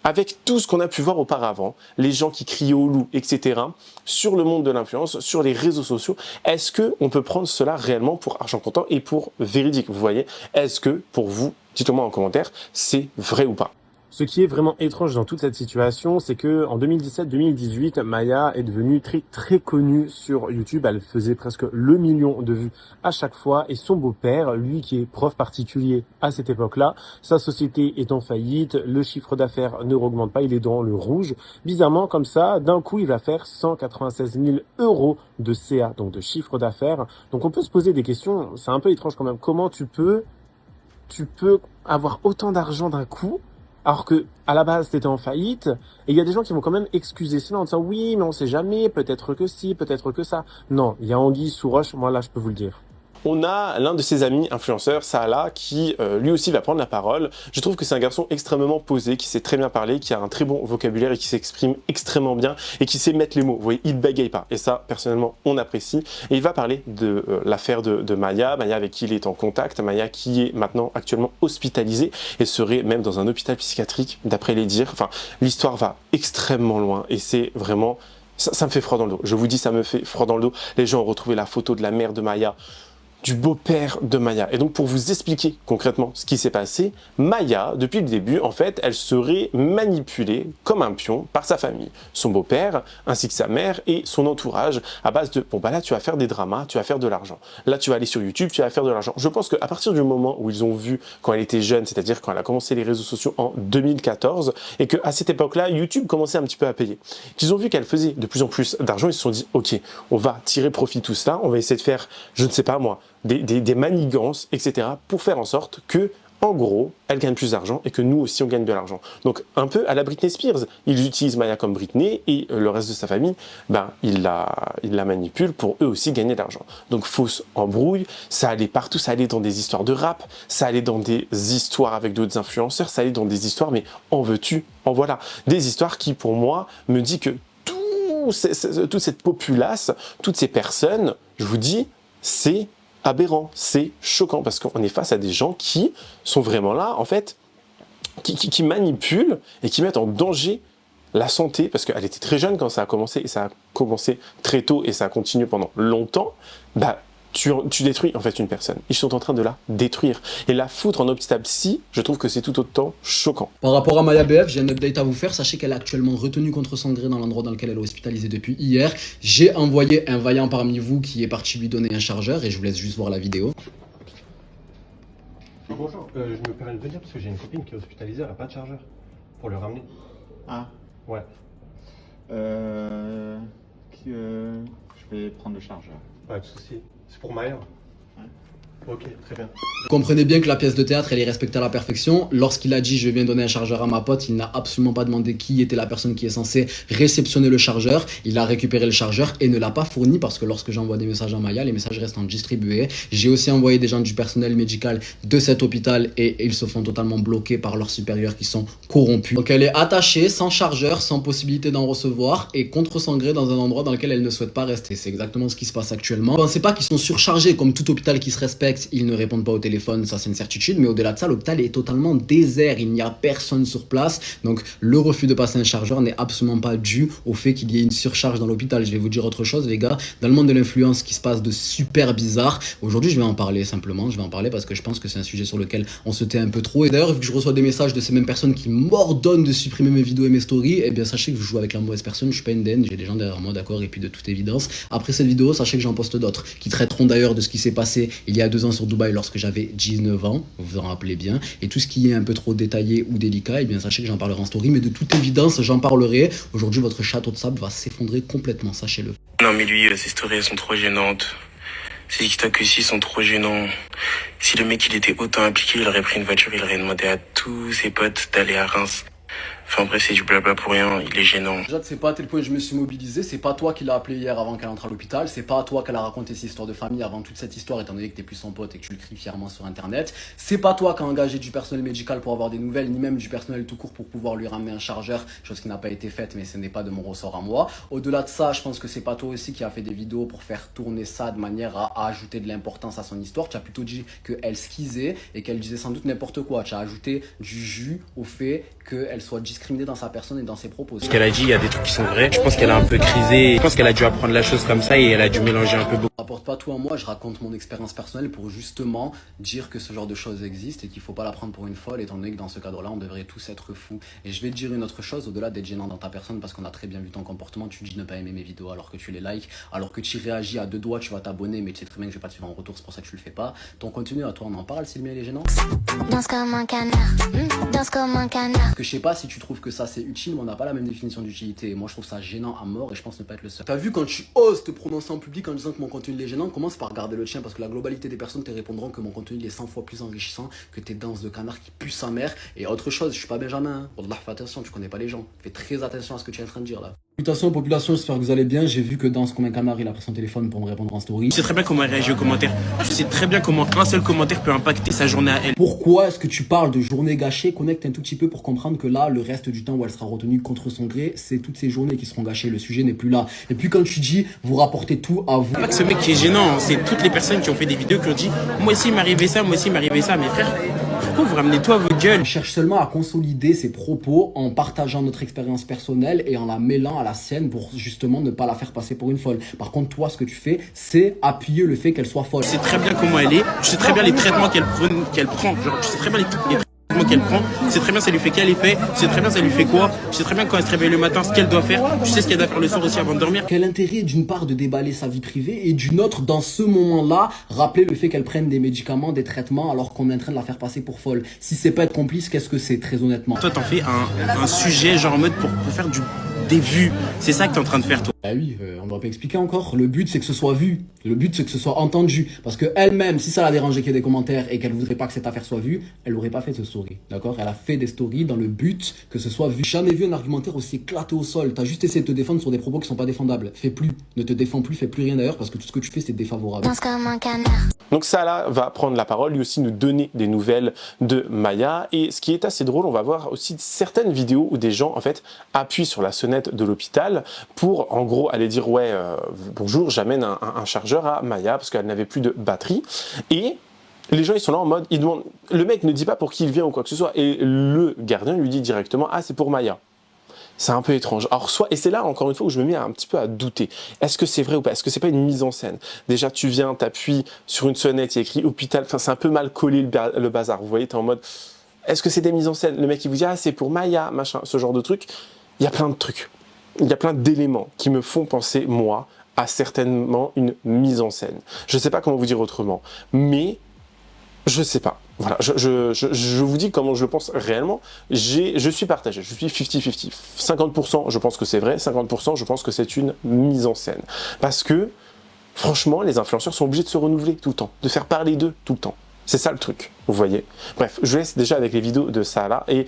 Speaker 1: avec tout ce qu'on a pu voir auparavant, les gens qui crient au loup, etc., sur le monde de l'influence, sur les réseaux sociaux, est-ce qu'on peut prendre cela réellement pour argent comptant et pour véridique? Vous voyez, est-ce que, pour vous, dites-le moi en commentaire, c'est vrai ou pas? Ce qui est vraiment étrange dans toute cette situation, c'est que en 2017-2018, Maya est devenue très connue sur YouTube. Elle faisait presque le million de vues à chaque fois. Et son beau-père, lui qui est prof particulier à cette époque-là, sa société est en faillite, le chiffre d'affaires ne augmente pas, il est dans le rouge. Bizarrement, comme ça, d'un coup, il va faire 196 000 € de CA, donc de chiffre d'affaires. Donc on peut se poser des questions, c'est un peu étrange quand même. Comment tu peux avoir autant d'argent d'un coup alors que à la base t'étais en faillite, et il y a des gens qui vont quand même excuser cela en disant oui mais on sait jamais, peut-être que si, peut-être que ça. Non, il y a anguille sous roche, moi là je peux vous le dire. on a l'un de ses amis influenceurs, Salah, qui lui aussi va prendre la parole. Je trouve que c'est un garçon extrêmement posé, qui sait très bien parler, qui a un très bon vocabulaire et qui s'exprime extrêmement bien et qui sait mettre les mots. Vous voyez, il bégaye pas. Et ça, personnellement, on apprécie. Et il va parler de l'affaire de Maya, Maya avec qui il est en contact, Maya qui est maintenant actuellement hospitalisée et serait même dans un hôpital psychiatrique, d'après les dires. Enfin, l'histoire va extrêmement loin et c'est vraiment... Ça me fait froid dans le dos. Je vous dis, ça me fait froid dans le dos. Les gens ont retrouvé la photo de la mère de Maya, du beau-père de Maya. Et donc, pour vous expliquer concrètement ce qui s'est passé, Maya, depuis le début, en fait, elle serait manipulée comme un pion par sa famille, son beau-père, ainsi que sa mère et son entourage, à base de, bon bah là, tu vas faire des dramas, tu vas faire de l'argent. Là, tu vas aller sur YouTube, tu vas faire de l'argent. Je pense qu'à partir du moment où ils ont vu, quand elle était jeune, c'est-à-dire quand elle a commencé les réseaux sociaux en 2014, et qu'à cette époque-là, YouTube commençait un petit peu à payer, qu'ils ont vu qu'elle faisait de plus en plus d'argent, ils se sont dit, ok, on va tirer profit de tout cela, on va essayer de faire, je ne sais pas moi, des manigances, etc. pour faire en sorte que, en gros, elle gagne plus d'argent et que nous aussi on gagne de l'argent. Donc un peu à la Britney Spears, ils utilisent Maya comme Britney et le reste de sa famille, ben, ils la manipulent pour eux aussi gagner de l'argent. Donc fausse embrouille, ça allait partout, ça allait dans des histoires de rap, ça allait dans des histoires avec d'autres influenceurs, ça allait dans des histoires, mais en veux-tu, en voilà. Des histoires qui pour moi me dit que toute cette populace, toutes ces personnes, je vous dis, c'est aberrant, c'est choquant parce qu'on est face à des gens qui sont vraiment là, en fait, qui manipulent et qui mettent en danger la santé, parce qu'elle était très jeune quand ça a commencé, et ça a commencé très tôt et ça a continué pendant longtemps, bah, tu détruis en fait une personne. Ils sont en train de la détruire. Et la foutre en hôpital psy, je trouve que c'est tout autant choquant.
Speaker 3: Par rapport à Maya BF, j'ai un update à vous faire. Sachez qu'elle est actuellement retenue contre son gré dans l'endroit dans lequel elle est hospitalisée depuis hier. J'ai envoyé un vaillant parmi vous qui est parti lui donner un chargeur et je vous laisse juste voir la vidéo.
Speaker 4: Bonjour, je me permets de venir parce que j'ai une copine qui est hospitalisée, elle n'a pas de chargeur pour le ramener.
Speaker 5: Ah,
Speaker 4: Ouais.
Speaker 5: je vais prendre le chargeur.
Speaker 4: Pas de souci. C'est pour Maya. Ok, très bien.
Speaker 3: Vous comprenez bien que la pièce de théâtre, elle est respectée à la perfection. Lorsqu'il a dit je viens donner un chargeur à ma pote, il n'a absolument pas demandé qui était la personne qui est censée réceptionner le chargeur. Il a récupéré le chargeur et ne l'a pas fourni parce que lorsque j'envoie des messages à Maya, les messages restent en distribué. J'ai aussi envoyé des gens du personnel médical de cet hôpital et ils se font totalement bloquer par leurs supérieurs qui sont corrompus. Donc elle est attachée, sans chargeur, sans possibilité d'en recevoir et contre son gré dans un endroit dans lequel elle ne souhaite pas rester. C'est exactement ce qui se passe actuellement. Pensez pas qu'ils sont surchargés comme tout hôpital qui se respecte. Ils ne répondent pas au téléphone, ça c'est une certitude, mais au-delà de ça, l'hôpital est totalement désert, il n'y a personne sur place, donc le refus de passer un chargeur n'est absolument pas dû au fait qu'il y ait une surcharge dans l'hôpital. Je vais vous dire autre chose les gars, dans le monde de l'influence, ce qui se passe de super bizarre, aujourd'hui je vais en parler simplement, je vais en parler parce que je pense que c'est un sujet sur lequel on se tait un peu trop, et d'ailleurs vu que je reçois des messages de ces mêmes personnes qui m'ordonnent de supprimer mes vidéos et mes stories, et bien sachez que je joue avec la mauvaise personne, je suis pas une daine, j'ai des gens derrière moi, d'accord, et puis de toute évidence, après cette vidéo, sachez que j'en poste d'autres, qui traiteront d'ailleurs de ce qui s'est passé il y a 2 ans sur Dubaï lorsque j'avais 19 ans, vous vous en rappelez bien, et tout ce qui est un peu trop détaillé ou délicat, et bien sachez que j'en parlerai en story, mais de toute évidence j'en parlerai. Aujourd'hui votre château de sable va s'effondrer complètement, sachez-le.
Speaker 6: Non mais lui, ses stories elles sont trop gênantes. Ses TikTok aussi sont trop gênants. Si le mec il était autant impliqué, il aurait pris une voiture, il aurait demandé à tous ses potes d'aller à Reims. Enfin bref, c'est du blabla pour rien, il est gênant.
Speaker 3: Déjà, c'est pas à tel point je me suis mobilisé, c'est pas toi qui l'as appelé hier avant qu'elle entre à l'hôpital, c'est pas à toi qu'elle a raconté cette histoire de famille avant toute cette histoire, étant donné que t'es plus son pote et que tu le cries fièrement sur internet. C'est pas toi qui a engagé du personnel médical pour avoir des nouvelles, ni même du personnel tout court pour pouvoir lui ramener un chargeur, chose qui n'a pas été faite, mais ce n'est pas de mon ressort à moi. Au-delà de ça, je pense que c'est pas toi aussi qui a fait des vidéos pour faire tourner ça de manière à ajouter de l'importance à son histoire. Tu as plutôt dit qu'elle skisait et qu'elle disait sans doute n'importe quoi. Tu as ajouté du jus au fait qu'elle soit discriminée dans sa personne et dans ses propos.
Speaker 6: Ce qu'elle a dit, il y a des trucs qui sont vrais. Je pense qu'elle a un peu crisé. Je pense qu'elle a dû apprendre la chose comme ça et elle a dû mélanger un peu beaucoup.
Speaker 3: Je rapporte pas tout à moi, je raconte mon expérience personnelle pour justement dire que ce genre de choses existe et qu'il faut pas la prendre pour une folle, étant donné que dans ce cadre-là, on devrait tous être fous. Et je vais te dire une autre chose, au-delà d'être gênant dans ta personne, parce qu'on a très bien vu ton comportement, tu dis ne pas aimer mes vidéos alors que tu les likes, alors que tu réagis à 2 doigts, tu vas t'abonner, mais tu sais très bien que je vais pas te suivre en retour, c'est pour ça que tu le fais pas. Ton contenu à toi, on en parle, si le mien il est gênant.
Speaker 7: Danse comme un canard, danse comme un canard.
Speaker 3: Parce que je sais pas si tu trouves que ça c'est utile, mais on n'a pas la même définition d'utilité. Et moi je trouve ça gênant à mort et je pense ne pas être le seul. T'as vu quand tu oses te prononcer en public en disant que mon contenu est gênant, commence par regarder le tien parce que la globalité des personnes te répondront que mon contenu il est 100 fois plus enrichissant que tes danses de canard qui puent sa mère. Et autre chose, je suis pas Benjamin, hein. Wallah, fais attention, tu connais pas les gens. Fais très attention à ce que tu es en train de dire là. Population, j'espère que vous allez bien. J'ai vu que Danse comme un canard, il a pris son téléphone pour me répondre en story.
Speaker 6: Je sais très bien comment elle réagit aux commentaires. Je sais très bien comment un seul commentaire peut impacter sa journée à elle.
Speaker 3: Pourquoi est-ce que tu parles de journée gâchée? Connecte un tout petit peu pour comprendre que là, le reste du temps où elle sera retenue contre son gré, c'est toutes ces journées qui seront gâchées. Le sujet n'est plus là. Et puis quand tu dis, vous rapportez tout à vous.
Speaker 6: Pas que ce mec qui est gênant, c'est toutes les personnes qui ont fait des vidéos qui ont dit moi aussi il m'arrivait ça, moi aussi il m'arrivait ça. Mais frère, pourquoi vous ramenez tout à votre gueule?
Speaker 3: On cherche seulement à consolider ses propos en partageant notre expérience personnelle et en la mêlant à la sienne pour justement ne pas la faire passer pour une folle. Par contre, toi, ce que tu fais, c'est appuyer le fait qu'elle soit folle.
Speaker 6: Je sais très bien comment elle est, je sais très bien les traitements qu'elle prend, genre je sais très bien les traitements qu'elle prend, je sais très bien ça lui fait quel effet, je sais très bien ça lui fait quoi, je sais très bien quand elle se réveille le matin ce qu'elle doit faire, je sais ce qu'elle doit faire le soir aussi avant de dormir.
Speaker 3: Quel intérêt d'une part de déballer sa vie privée et d'une autre, dans ce moment-là, rappeler le fait qu'elle prenne des médicaments, des traitements alors qu'on est en train de la faire passer pour folle. Si c'est pas être complice, qu'est-ce que c'est, très honnêtement?
Speaker 6: Toi t'en fais un sujet genre en mode pour faire des vues, c'est ça que t'es en train de faire toi.
Speaker 3: Ah oui, on doit pas expliquer encore. Le but c'est que ce soit vu, le but c'est que ce soit entendu. Parce que elle-même, si ça la dérangeait qu'il y ait des commentaires et qu'elle voudrait pas que cette affaire soit vue, elle aurait pas fait ce story, d'accord? Elle a fait des stories dans le but que ce soit vu. Jamais vu un argumentaire aussi éclaté au sol. T'as juste essayé de te défendre sur des propos qui sont pas défendables. Fais plus, ne te défends plus, fais plus rien d'ailleurs parce que tout ce que tu fais c'est défavorable.
Speaker 7: Danse comme un canard.
Speaker 1: Donc Salah va prendre la parole, lui aussi nous donner des nouvelles de Maya. Et ce qui est assez drôle, on va voir aussi certaines vidéos où des gens en fait appuient sur la sonnette de l'hôpital pour en gros aller dire ouais bonjour, j'amène un chargeur à Maya parce qu'elle n'avait plus de batterie. Et les gens ils sont là en mode, ils demandent, le mec ne dit pas pour qui il vient ou quoi que ce soit et le gardien lui dit directement ah c'est pour Maya. C'est un peu étrange. Alors soit, et c'est là encore une fois où je me mets un petit peu à douter. Est-ce que c'est vrai ou pas? Est-ce que c'est pas une mise en scène? Déjà tu viens, t'appuies sur une sonnette, il y a écrit hôpital, enfin c'est un peu mal collé le bazar. Vous voyez, t'es en mode, est-ce que c'est des mises en scène? Le mec il vous dit ah c'est pour Maya, machin, ce genre de truc. Il y a plein de trucs. Il y a plein d'éléments qui me font penser, moi, à certainement une mise en scène. Je sais pas comment vous dire autrement, mais je sais pas. Voilà, je vous dis comment je le pense réellement. Je suis partagé, je suis 50-50. 50% je pense que c'est vrai, 50% je pense que c'est une mise en scène. Parce que, franchement, les influenceurs sont obligés de se renouveler tout le temps, de faire parler d'eux tout le temps. C'est ça le truc, vous voyez. Bref, je laisse déjà avec les vidéos de Salah et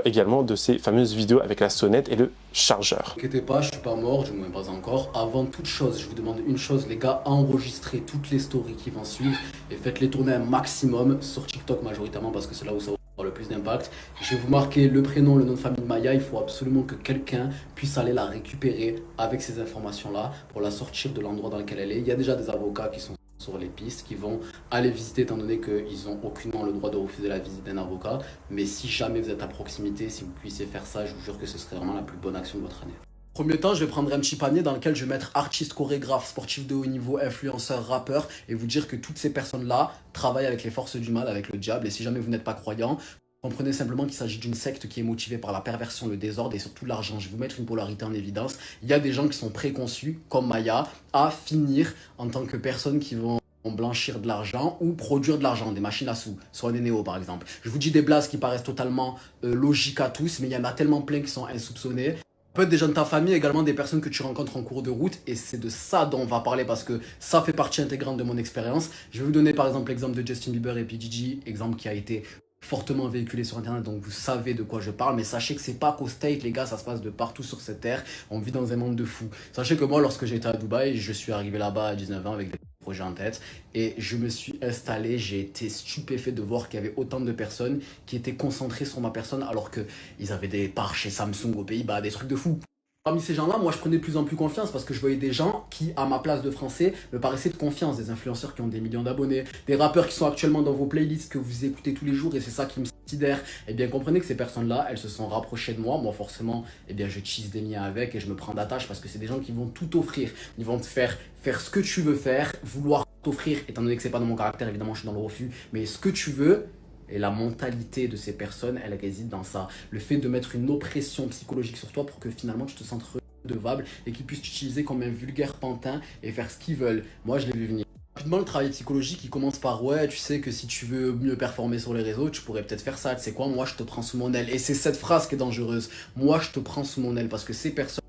Speaker 1: également de ces fameuses vidéos avec la sonnette et le chargeur.
Speaker 3: Ne inquiétez pas, je suis pas mort, du moins pas encore. Avant toute chose, je vous demande une chose, les gars, enregistrez toutes les stories qui vont suivre et faites-les tourner un maximum sur TikTok majoritairement parce que c'est là où ça va avoir le plus d'impact. Je vais vous marquer le prénom, le nom de famille de Maya. Il faut absolument que quelqu'un puisse aller la récupérer avec ces informations-là pour la sortir de l'endroit dans lequel elle est. Il y a déjà des avocats qui sont sur les pistes, qui vont aller visiter étant donné qu'ils n'ont aucunement le droit de refuser la visite d'un avocat. Mais si jamais vous êtes à proximité, si vous puissiez faire ça, je vous jure que ce serait vraiment la plus bonne action de votre année. Premier temps, je vais prendre un petit panier dans lequel je vais mettre artistes, chorégraphes, sportifs de haut niveau, influenceurs, rappeurs et vous dire que toutes ces personnes-là travaillent avec les forces du mal, avec le diable. Et si jamais vous n'êtes pas croyant, comprenez simplement qu'il s'agit d'une secte qui est motivée par la perversion, le désordre et surtout l'argent. Je vais vous mettre une polarité en évidence. Il y a des gens qui sont préconçus, comme Maya, à finir en tant que personnes qui vont blanchir de l'argent ou produire de l'argent, des machines à sous, soit des néos par exemple. Je vous dis des blagues qui paraissent totalement logiques à tous, mais il y en a tellement plein qui sont insoupçonnés. Peut-être des gens de ta famille, également des personnes que tu rencontres en cours de route, et c'est de ça dont on va parler parce que ça fait partie intégrante de mon expérience. Je vais vous donner par exemple l'exemple de Justin Bieber et P. Diddy, exemple qui a été fortement véhiculé sur internet, donc vous savez de quoi je parle, mais sachez que c'est pas qu'au State, les gars, ça se passe de partout sur cette terre, on vit dans un monde de fous. Sachez que moi, lorsque j'étais à Dubaï, je suis arrivé là-bas à 19 ans avec des projets en tête, et je me suis installé, j'ai été stupéfait de voir qu'il y avait autant de personnes qui étaient concentrées sur ma personne, alors qu'ils avaient des parts chez Samsung aux Pays-Bas, des trucs de fous. Parmi ces gens-là, moi je prenais de plus en plus confiance parce que je voyais des gens qui, à ma place de français, me paraissaient de confiance. Des influenceurs qui ont des millions d'abonnés, des rappeurs qui sont actuellement dans vos playlists que vous écoutez tous les jours et c'est ça qui me sidère. Eh bien comprenez que ces personnes-là, elles se sont rapprochées de moi. Moi forcément, eh bien je tisse des liens avec et je me prends d'attache parce que c'est des gens qui vont tout offrir. Ils vont te faire ce que tu veux faire, vouloir t'offrir, étant donné que c'est pas dans mon caractère, évidemment je suis dans le refus, mais ce que tu veux. Et la mentalité de ces personnes, elle réside dans ça. Le fait de mettre une oppression psychologique sur toi pour que finalement tu te sentes redevable et qu'ils puissent t'utiliser comme un vulgaire pantin et faire ce qu'ils veulent. Moi, je l'ai vu venir. Rapidement, le travail psychologique, il commence par ouais, tu sais que si tu veux mieux performer sur les réseaux, tu pourrais peut-être faire ça. Tu sais quoi, moi, je te prends sous mon aile. Et c'est cette phrase qui est dangereuse. Moi, je te prends sous mon aile parce que ces personnes,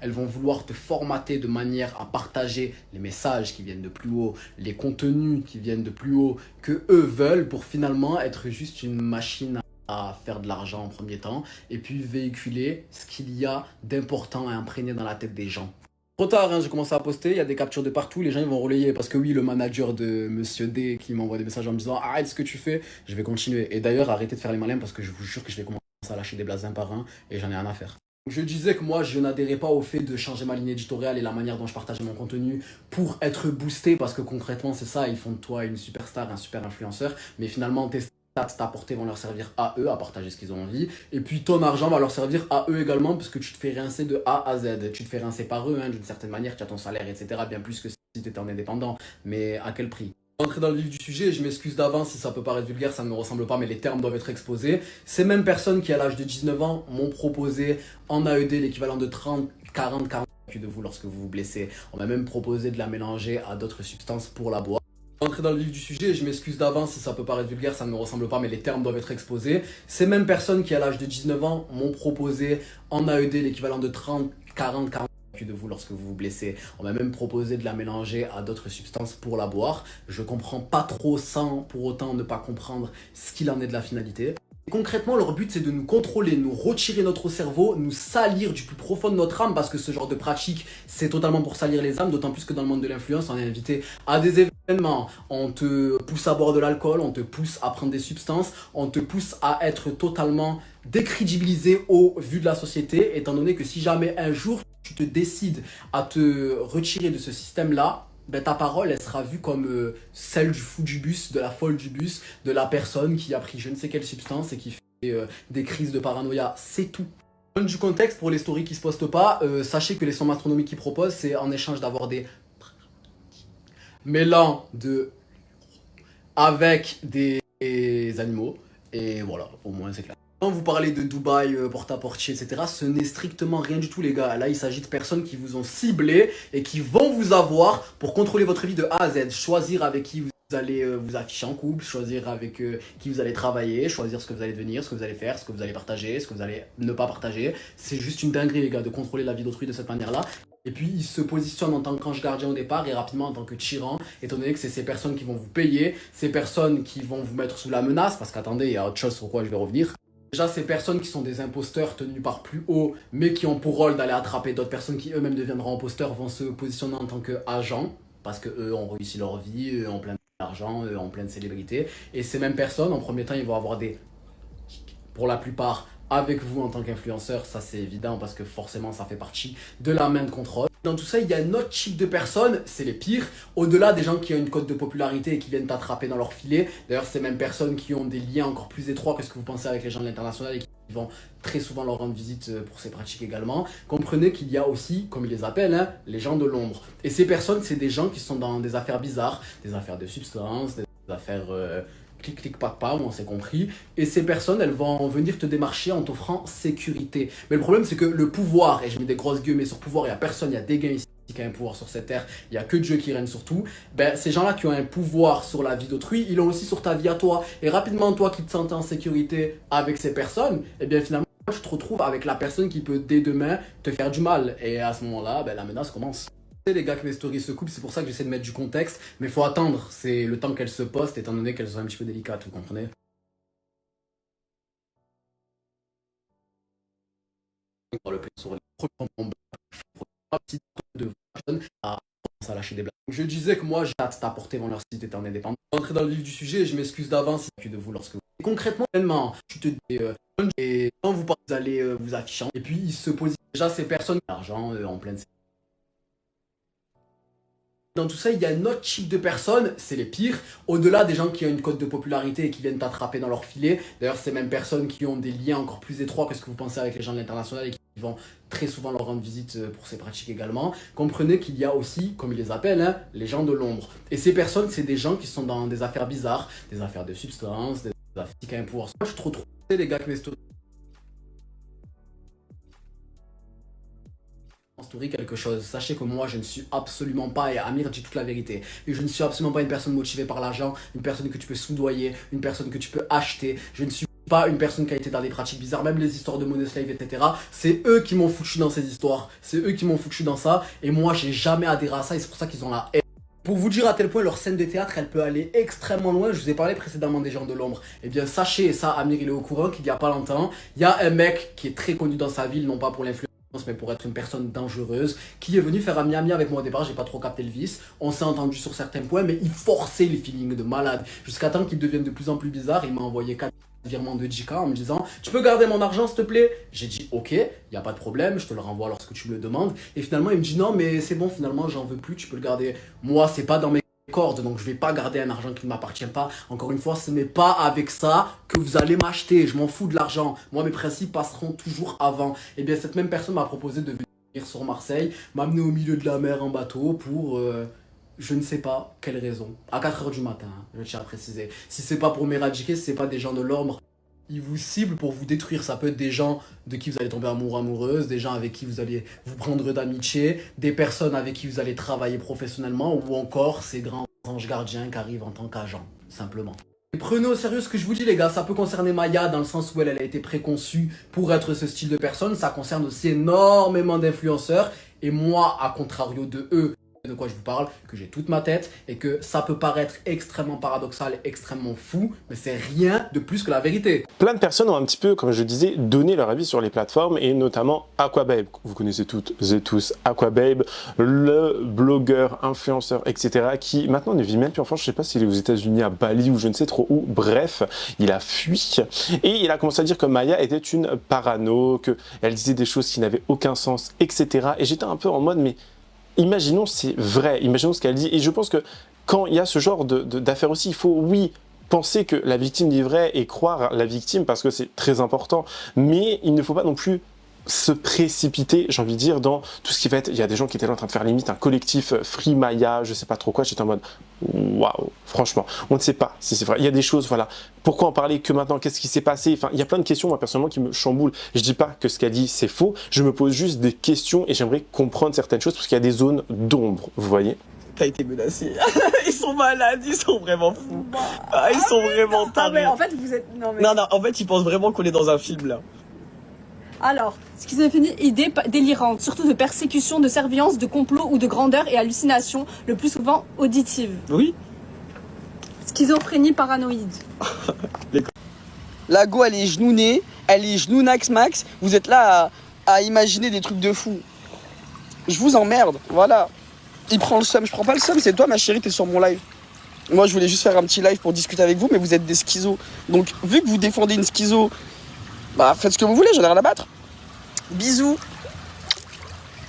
Speaker 3: elles vont vouloir te formater de manière à partager les messages qui viennent de plus haut, les contenus qui viennent de plus haut, que eux veulent pour finalement être juste une machine à faire de l'argent en premier temps et puis véhiculer ce qu'il y a d'important et imprégné dans la tête des gens. Trop tard, hein, j'ai commencé à poster, il y a des captures de partout, les gens ils vont relayer parce que oui, le manager de Monsieur D qui m'envoie des messages en me disant arrête ce que tu fais, je vais continuer. Et d'ailleurs, arrêtez de faire les malins parce que je vous jure que je vais commencer à lâcher des blagues un par un et j'en ai rien à faire. Je disais que moi, je n'adhérais pas au fait de changer ma ligne éditoriale et la manière dont je partageais mon contenu pour être boosté parce que concrètement, c'est ça, ils font de toi une superstar, un super influenceur, mais finalement, tes stats, ta portée vont leur servir à eux, à partager ce qu'ils ont envie, et puis ton argent va leur servir à eux également parce que tu te fais rincer de A à Z, tu te fais rincer par eux, hein, d'une certaine manière, tu as ton salaire, etc., bien plus que si tu étais en indépendant, mais à quel prix? Entrer dans le vif du sujet, je m'excuse d'avance si ça peut paraître vulgaire, ça ne me ressemble pas, mais les termes doivent être exposés. Ces mêmes personnes qui, à l'âge de 19 ans, m'ont proposé en AED l'équivalent de 30, 40 de vous lorsque vous vous blessez. On m'a même proposé de la mélanger à d'autres substances pour la boire. Entrer dans le vif du sujet, je m'excuse d'avance si ça peut paraître vulgaire, ça ne me ressemble pas, mais les termes doivent être exposés. Ces mêmes personnes qui, à l'âge de 19 ans, m'ont proposé en AED l'équivalent de 30, 40 de vous lorsque vous vous blessez. On m'a même proposé de la mélanger à d'autres substances pour la boire. Je comprends pas trop sans pour autant ne pas comprendre ce qu'il en est de la finalité. Concrètement, leur but, c'est de nous contrôler, nous retirer notre cerveau, nous salir du plus profond de notre âme, parce que ce genre de pratique, c'est totalement pour salir les âmes, d'autant plus que dans le monde de l'influence, on est invité à des événements, on te pousse à boire de l'alcool, on te pousse à prendre des substances, on te pousse à être totalement décrédibilisé au vu de la société, étant donné que si jamais un jour tu te décides à te retirer de ce système-là, ben, ta parole, elle sera vue comme celle du fou du bus, de la folle du bus, de la personne qui a pris je ne sais quelle substance et qui fait des crises de paranoïa. C'est tout. Du contexte, pour les stories qui se postent pas, sachez que les sommes astronomiques qu'ils proposent, c'est en échange d'avoir des mélans de avec des animaux. Et voilà, au moins c'est clair. Quand vous parlez de Dubaï, porte-à-portier, etc., ce n'est strictement rien du tout, les gars. Là, il s'agit de personnes qui vous ont ciblé et qui vont vous avoir pour contrôler votre vie de A à Z. Choisir avec qui vous allez vous afficher en couple, choisir avec qui vous allez travailler, choisir ce que vous allez devenir, ce que vous allez faire, ce que vous allez partager, ce que vous allez ne pas partager. C'est juste une dinguerie, les gars, de contrôler la vie d'autrui de cette manière-là. Et puis, il se positionne en tant qu'ange gardien au départ et rapidement en tant que tyran, étant donné que c'est ces personnes qui vont vous payer, ces personnes qui vont vous mettre sous la menace, parce qu'attendez, il y a autre chose sur quoi je vais revenir. Déjà, ces personnes qui sont des imposteurs tenus par plus haut, mais qui ont pour rôle d'aller attraper d'autres personnes qui eux-mêmes deviendront imposteurs, vont se positionner en tant qu'agents, parce qu'eux ont réussi leur vie, eux ont plein d'argent, eux ont plein de célébrités. Et ces mêmes personnes, en premier temps, ils vont avoir des... Pour la plupart, avec vous en tant qu'influenceur, ça c'est évident, parce que forcément, ça fait partie de la main de contrôle. Dans tout ça, il y a un autre type de personnes, c'est les pires, au-delà des gens qui ont une cote de popularité et qui viennent t'attraper dans leur filet. D'ailleurs, ces mêmes personnes qui ont des liens encore plus étroits que ce que vous pensez avec les gens de l'international et qui vont très souvent leur rendre visite pour ces pratiques également. Comprenez qu'il y a aussi, comme ils les appellent, hein, les gens de l'ombre. Et ces personnes, c'est des gens qui sont dans des affaires bizarres, des affaires de substances, des affaires... clic pac pam, on s'est compris, et ces personnes elles vont venir te démarcher en t'offrant sécurité. Mais le problème c'est que le pouvoir, et je mets des grosses guillemets sur pouvoir, il n'y a personne, il y a des gains ici qui a un pouvoir sur cette terre, il n'y a que Dieu qui règne sur tout, ben, ces gens là qui ont un pouvoir sur la vie d'autrui, ils l'ont aussi sur ta vie à toi, et rapidement toi qui te sentais en sécurité avec ces personnes, et bien finalement tu te retrouves avec la personne qui peut dès demain te faire du mal, et à ce moment là ben, la menace commence. Les gars que mes stories se coupent, c'est pour ça que j'essaie de mettre du contexte, mais il faut attendre, c'est le temps qu'elles se postent étant donné qu'elles sont un petit peu délicates, vous comprenez? Dans le sur les de à lâcher des blagues. Je disais que moi, j'ai hâte d'apporter mon leur site étant indépendant. Entrer dans le vif du sujet, je m'excuse d'avance de vous lorsque vous... Concrètement, tu te dis, et quand vous allez vous afficher, et puis il se pose déjà ces personnes, l'argent en pleine... Dans tout ça, il y a un autre type de personnes, c'est les pires, au-delà des gens qui ont une cote de popularité et qui viennent t'attraper dans leur filet. D'ailleurs, ces mêmes personnes qui ont des liens encore plus étroits que ce que vous pensez avec les gens de l'international et qui vont très souvent leur rendre visite pour ces pratiques également. Comprenez qu'il y a aussi, comme ils les appellent, hein, les gens de l'ombre. Et ces personnes, c'est des gens qui sont dans des affaires bizarres, des affaires de substances, des affaires qui ont un pouvoir. Je te retrouve, les gars, que mes stories. Story quelque chose. Sachez que moi je ne suis absolument pas, et Amir dit toute la vérité, et je ne suis absolument pas une personne motivée par l'argent, une personne que tu peux soudoyer, une personne que tu peux acheter. Je ne suis pas une personne qui a été dans des pratiques bizarres, même les histoires de money slave, etc. C'est eux qui m'ont foutu dans ces histoires, c'est eux qui m'ont foutu dans ça, et moi j'ai jamais adhéré à ça, et c'est pour ça qu'ils ont la haine. Pour vous dire à quel point leur scène de théâtre, elle peut aller extrêmement loin, je vous ai parlé précédemment des gens de l'ombre. Eh bien, sachez, et ça, Amir, il est au courant, qu'il n'y a pas longtemps, il y a un mec qui est très connu dans sa ville, non pas pour l'influence, mais pour être une personne dangereuse, qui est venu faire un ami avec moi au départ, j'ai pas trop capté le vice. On s'est entendu sur certains points, mais il forçait les feelings de malade, jusqu'à temps qu'ils deviennent de plus en plus bizarres. Il m'a envoyé 4 virements de 10K en me disant « Tu peux garder mon argent, s'il te plaît ?» J'ai dit « Ok, il n'y a pas de problème, je te le renvoie lorsque tu me le demandes. » Et finalement, il me dit « Non, mais c'est bon, finalement, j'en veux plus, tu peux le garder. » Moi, c'est pas dans mes cordes, donc je vais pas garder un argent qui ne m'appartient pas. Encore une fois, ce n'est pas avec ça que vous allez m'acheter. Je m'en fous de l'argent. Moi, mes principes passeront toujours avant. Et bien, cette même personne m'a proposé de venir sur Marseille, m'amener au milieu de la mer en bateau pour je ne sais pas quelle raison. À 4h du matin, hein, je tiens à préciser. Si c'est pas pour m'éradiquer, si c'est pas des gens de l'ombre, ils vous ciblent pour vous détruire. Ça peut être des gens de qui vous allez tomber amoureuse, des gens avec qui vous allez vous prendre d'amitié, des personnes avec qui vous allez travailler professionnellement, ou encore ces grands anges gardiens qui arrivent en tant qu'agents, simplement. Et prenez au sérieux ce que je vous dis, les gars. Ça peut concerner Maya dans le sens où elle a été préconçue pour être ce style de personne. Ça concerne aussi énormément d'influenceurs. Et moi, à contrario de eux, de quoi je vous parle, que j'ai toute ma tête et que ça peut paraître extrêmement paradoxal, extrêmement fou, mais c'est rien de plus que la vérité.
Speaker 1: Plein de personnes ont un petit peu, comme je disais, donné leur avis sur les plateformes et notamment Aquababe. Vous connaissez toutes et tous Aquababe, le blogueur, influenceur, etc. qui maintenant ne vit même plus en France. Je ne sais pas s'il est aux États-Unis, à Bali ou je ne sais trop où. Bref, il a fui et il a commencé à dire que Maya était une parano, qu'elle disait des choses qui n'avaient aucun sens, etc. Et j'étais un peu en mode, mais imaginons c'est vrai, imaginons ce qu'elle dit. Et je pense que quand il y a ce genre d'affaires aussi, il faut, oui, penser que la victime dit vrai et croire la victime parce que c'est très important. Mais il ne faut pas non plus se précipiter, j'ai envie de dire, dans tout ce qui va être... Il y a des gens qui étaient là en train de faire limite un collectif Free Maya, je sais pas trop quoi. J'étais en mode, waouh, franchement, on ne sait pas si c'est vrai. Il y a des choses, voilà. Pourquoi en parler que maintenant? Qu'est-ce qui s'est passé? Enfin, il y a plein de questions, moi, personnellement, qui me chamboulent. Je dis pas que ce qu'elle dit, c'est faux. Je me pose juste des questions et j'aimerais comprendre certaines choses parce qu'il y a des zones d'ombre, vous voyez?
Speaker 8: T'as été menacé. Ils sont malades, ils sont vraiment fous. Ils sont vraiment tarés.
Speaker 9: mais en fait, vous êtes... Non,
Speaker 8: En fait, ils pensent vraiment qu'on est dans un film, là.
Speaker 9: Alors, schizophrénie, idée délirante, surtout de persécution, de surveillance, de complot ou de grandeur et hallucination, le plus souvent auditive.
Speaker 8: Oui.
Speaker 9: Schizophrénie paranoïde.
Speaker 8: La go, elle est genounée, elle est genounax max. Vous êtes là à imaginer des trucs de fou. Je vous emmerde, voilà. Il prend le seum, je prends pas le seum, c'est toi ma chérie, t'es sur mon live. Moi je voulais juste faire un petit live pour discuter avec vous, mais vous êtes des schizos. Donc vu que vous défendez une schizo, bah faites ce que vous voulez, j'en ai rien à battre. Bisous.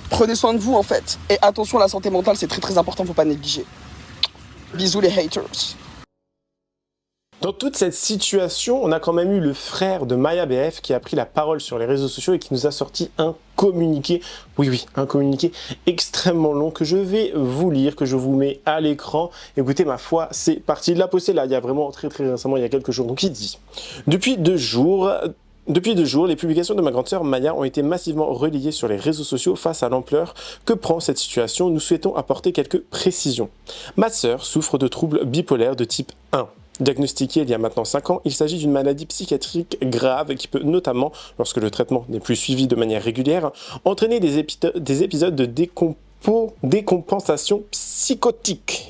Speaker 8: Prenez soin de vous en fait. Et attention à la santé mentale, c'est très très important, faut pas négliger. Bisous les haters.
Speaker 1: Dans toute cette situation, on a quand même eu le frère de Maya BF qui a pris la parole sur les réseaux sociaux et qui nous a sorti un communiqué, oui, un communiqué extrêmement long que je vais vous lire, que je vous mets à l'écran. Écoutez, ma foi, c'est parti. De la poster là, il y a vraiment très récemment, il y a quelques jours. Donc il dit, depuis deux jours, les publications de ma grande sœur Maya ont été massivement relayées sur les réseaux sociaux face à l'ampleur que prend cette situation. Nous souhaitons apporter quelques précisions. Ma sœur souffre de troubles bipolaires de type 1. Diagnostiqué il y a maintenant 5 ans, il s'agit d'une maladie psychiatrique grave qui peut notamment, lorsque le traitement n'est plus suivi de manière régulière, entraîner des épisodes de décompensation psychotique.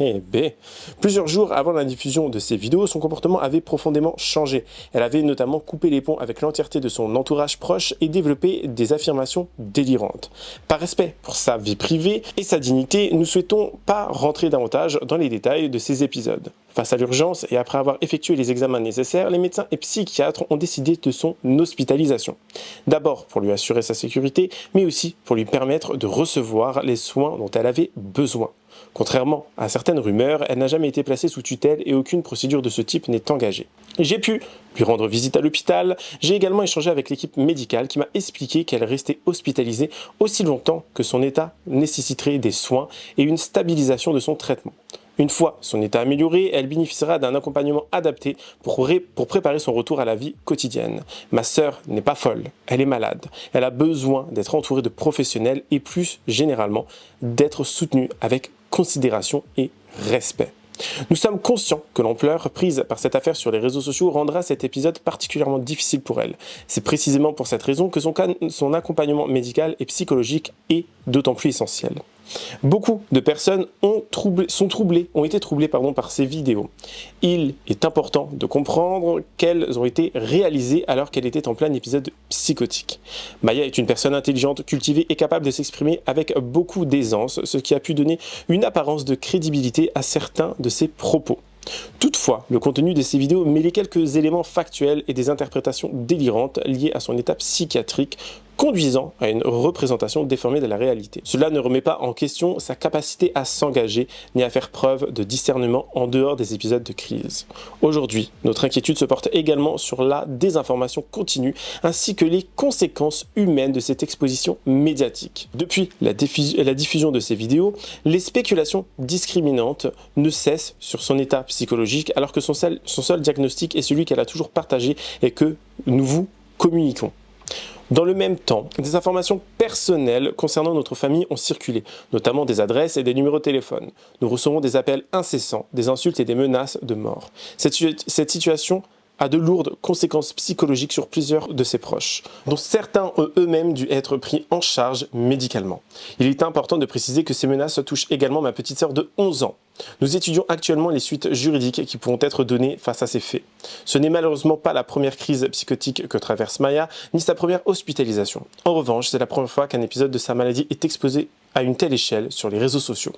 Speaker 1: Plusieurs jours avant la diffusion de ces vidéos, son comportement avait profondément changé. Elle avait notamment coupé les ponts avec l'entièreté de son entourage proche et développé des affirmations délirantes. Par respect pour sa vie privée et sa dignité, nous ne souhaitons pas rentrer davantage dans les détails de ces épisodes. Face à l'urgence et après avoir effectué les examens nécessaires, les médecins et psychiatres ont décidé de son hospitalisation. D'abord pour lui assurer sa sécurité, mais aussi pour lui permettre de recevoir les soins dont elle avait besoin. Contrairement à certaines rumeurs, elle n'a jamais été placée sous tutelle et aucune procédure de ce type n'est engagée. J'ai pu lui rendre visite à l'hôpital, j'ai également échangé avec l'équipe médicale qui m'a expliqué qu'elle restait hospitalisée aussi longtemps que son état nécessiterait des soins et une stabilisation de son traitement. Une fois son état amélioré, elle bénéficiera d'un accompagnement adapté pour préparer son retour à la vie quotidienne. Ma sœur n'est pas folle, elle est malade. Elle a besoin d'être entourée de professionnels et plus généralement d'être soutenue avec considération et respect. Nous sommes conscients que l'ampleur prise par cette affaire sur les réseaux sociaux rendra cet épisode particulièrement difficile pour elle. C'est précisément pour cette raison que son accompagnement médical et psychologique est d'autant plus essentiel. Beaucoup de personnes ont été troublées par ces vidéos. Il est important de comprendre qu'elles ont été réalisées alors qu'elle était en plein épisode psychotique. Maya est une personne intelligente, cultivée et capable de s'exprimer avec beaucoup d'aisance, ce qui a pu donner une apparence de crédibilité à certains de ses propos. Toutefois, le contenu de ces vidéos mêlait quelques éléments factuels et des interprétations délirantes liées à son état psychiatrique, conduisant à une représentation déformée de la réalité. Cela ne remet pas en question sa capacité à s'engager ni à faire preuve de discernement en dehors des épisodes de crise. Aujourd'hui, notre inquiétude se porte également sur la désinformation continue ainsi que les conséquences humaines de cette exposition médiatique. Depuis la diffusion de ces vidéos, les spéculations discriminantes ne cessent sur son état psychologique alors que son seul diagnostic est celui qu'elle a toujours partagé et que nous vous communiquons. Dans le même temps, des informations personnelles concernant notre famille ont circulé, notamment des adresses et des numéros de téléphone. Nous recevons des appels incessants, des insultes et des menaces de mort. Cette situation a de lourdes conséquences psychologiques sur plusieurs de ses proches, dont certains ont eux-mêmes dû être pris en charge médicalement. Il est important de préciser que ces menaces touchent également ma petite sœur de 11 ans. Nous étudions actuellement les suites juridiques qui pourront être données face à ces faits. Ce n'est malheureusement pas la première crise psychotique que traverse Maya, ni sa première hospitalisation. En revanche, c'est la première fois qu'un épisode de sa maladie est exposé à une telle échelle sur les réseaux sociaux.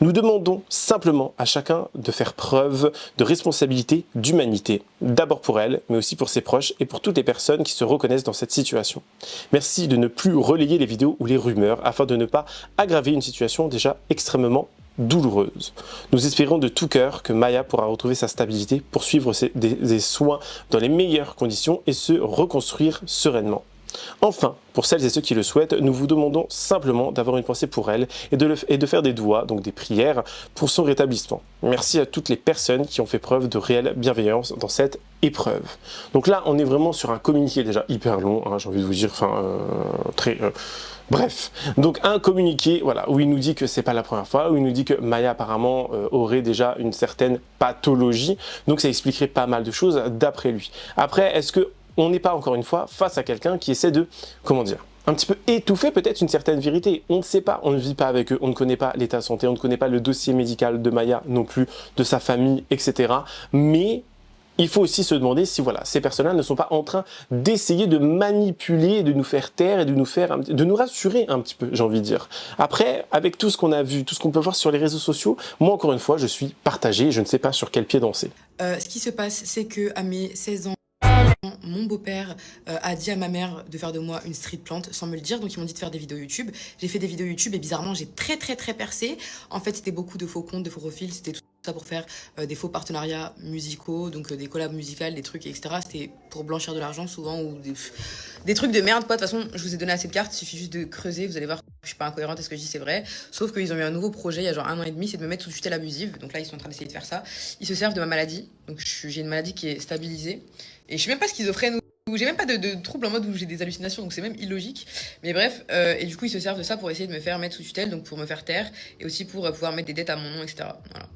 Speaker 1: Nous demandons simplement à chacun de faire preuve de responsabilité, d'humanité, d'abord pour elle, mais aussi pour ses proches et pour toutes les personnes qui se reconnaissent dans cette situation. Merci de ne plus relayer les vidéos ou les rumeurs afin de ne pas aggraver une situation déjà extrêmement douloureuse. Nous espérons de tout cœur que Maya pourra retrouver sa stabilité, poursuivre des soins dans les meilleures conditions et se reconstruire sereinement. Enfin, pour celles et ceux qui le souhaitent, nous vous demandons simplement d'avoir une pensée pour elle et de faire des doigts, donc des prières, pour son rétablissement. Merci à toutes les personnes qui ont fait preuve de réelle bienveillance dans cette épreuve. Donc là, on est vraiment sur un communiqué déjà hyper long, hein, j'ai envie de vous dire, bref, donc un communiqué voilà, où il nous dit que c'est pas la première fois, où il nous dit que Maya apparemment aurait déjà une certaine pathologie, donc ça expliquerait pas mal de choses d'après lui. Après, est-ce que on n'est pas encore une fois face à quelqu'un qui essaie de, comment dire, un petit peu étouffer peut-être une certaine vérité. On ne sait pas, on ne vit pas avec eux, on ne connaît pas l'état de santé, on ne connaît pas le dossier médical de Maya non plus, de sa famille, etc. Mais il faut aussi se demander si voilà, ces personnes-là ne sont pas en train d'essayer de manipuler, de nous faire taire et de nous rassurer un petit peu, j'ai envie de dire. Après, avec tout ce qu'on a vu, tout ce qu'on peut voir sur les réseaux sociaux, moi encore une fois, je suis partagé, je ne sais pas sur quel pied danser.
Speaker 2: Ce qui se passe, c'est que à mes 16 ans, mon beau-père a dit à ma mère de faire de moi une street plante sans me le dire, donc ils m'ont dit de faire des vidéos YouTube. J'ai fait des vidéos YouTube et bizarrement j'ai très percé. En fait c'était beaucoup de faux comptes, de faux profils, c'était tout ça pour faire des faux partenariats musicaux, donc des collabs musicales, des trucs, etc. C'était pour blanchir de l'argent souvent ou des trucs de merde quoi. De toute façon je vous ai donné assez de cartes, il suffit juste de creuser, vous allez voir que je suis pas incohérente et ce que je dis c'est vrai. Sauf qu'ils ont eu un nouveau projet il y a genre 1 an et demi, c'est de me mettre sous tutelle abusive. Donc là ils sont en train d'essayer de faire ça. Ils se servent de ma maladie, donc j'ai une maladie qui est stabilisée. Et je suis même pas schizophrène ou j'ai même pas de trouble en mode où j'ai des hallucinations, donc c'est même illogique. Mais bref, et du coup ils se servent de ça pour essayer de me faire mettre sous tutelle, donc pour me faire taire, et aussi pour pouvoir mettre des dettes à mon nom, etc. Voilà.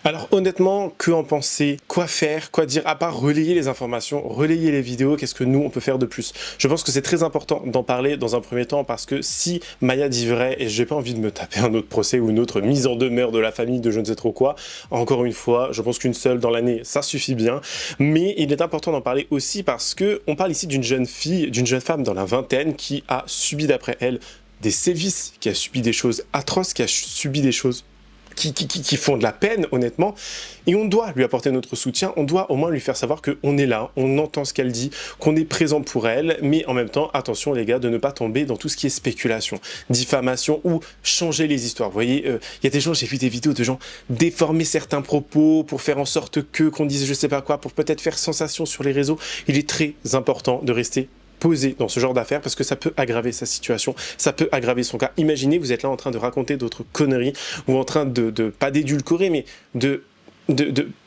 Speaker 1: Alors honnêtement, que en penser? Quoi faire? Quoi dire? À part relayer les informations, relayer les vidéos, qu'est-ce que nous on peut faire de plus? Je pense que c'est très important d'en parler dans un premier temps parce que si Maya dit vrai, et j'ai pas envie de me taper un autre procès ou une autre mise en demeure de la famille de je ne sais trop quoi, encore une fois, je pense qu'une seule dans l'année, ça suffit bien. Mais il est important d'en parler aussi parce que on parle ici d'une jeune fille, d'une jeune femme dans la vingtaine qui a subi d'après elle des sévices, qui a subi des choses atroces, qui a subi des choses qui font de la peine, honnêtement, et on doit lui apporter notre soutien, on doit au moins lui faire savoir qu'on est là, on entend ce qu'elle dit, qu'on est présent pour elle, mais en même temps, attention les gars, de ne pas tomber dans tout ce qui est spéculation, diffamation ou changer les histoires. Vous voyez, il y a des gens, j'ai vu des vidéos de gens déformer certains propos pour faire en sorte qu'on dise je sais pas quoi, pour peut-être faire sensation sur les réseaux. Il est très important de rester posé dans ce genre d'affaires parce que ça peut aggraver sa situation, ça peut aggraver son cas. Imaginez, vous êtes là en train de raconter d'autres conneries ou en train de pas d'édulcorer, mais de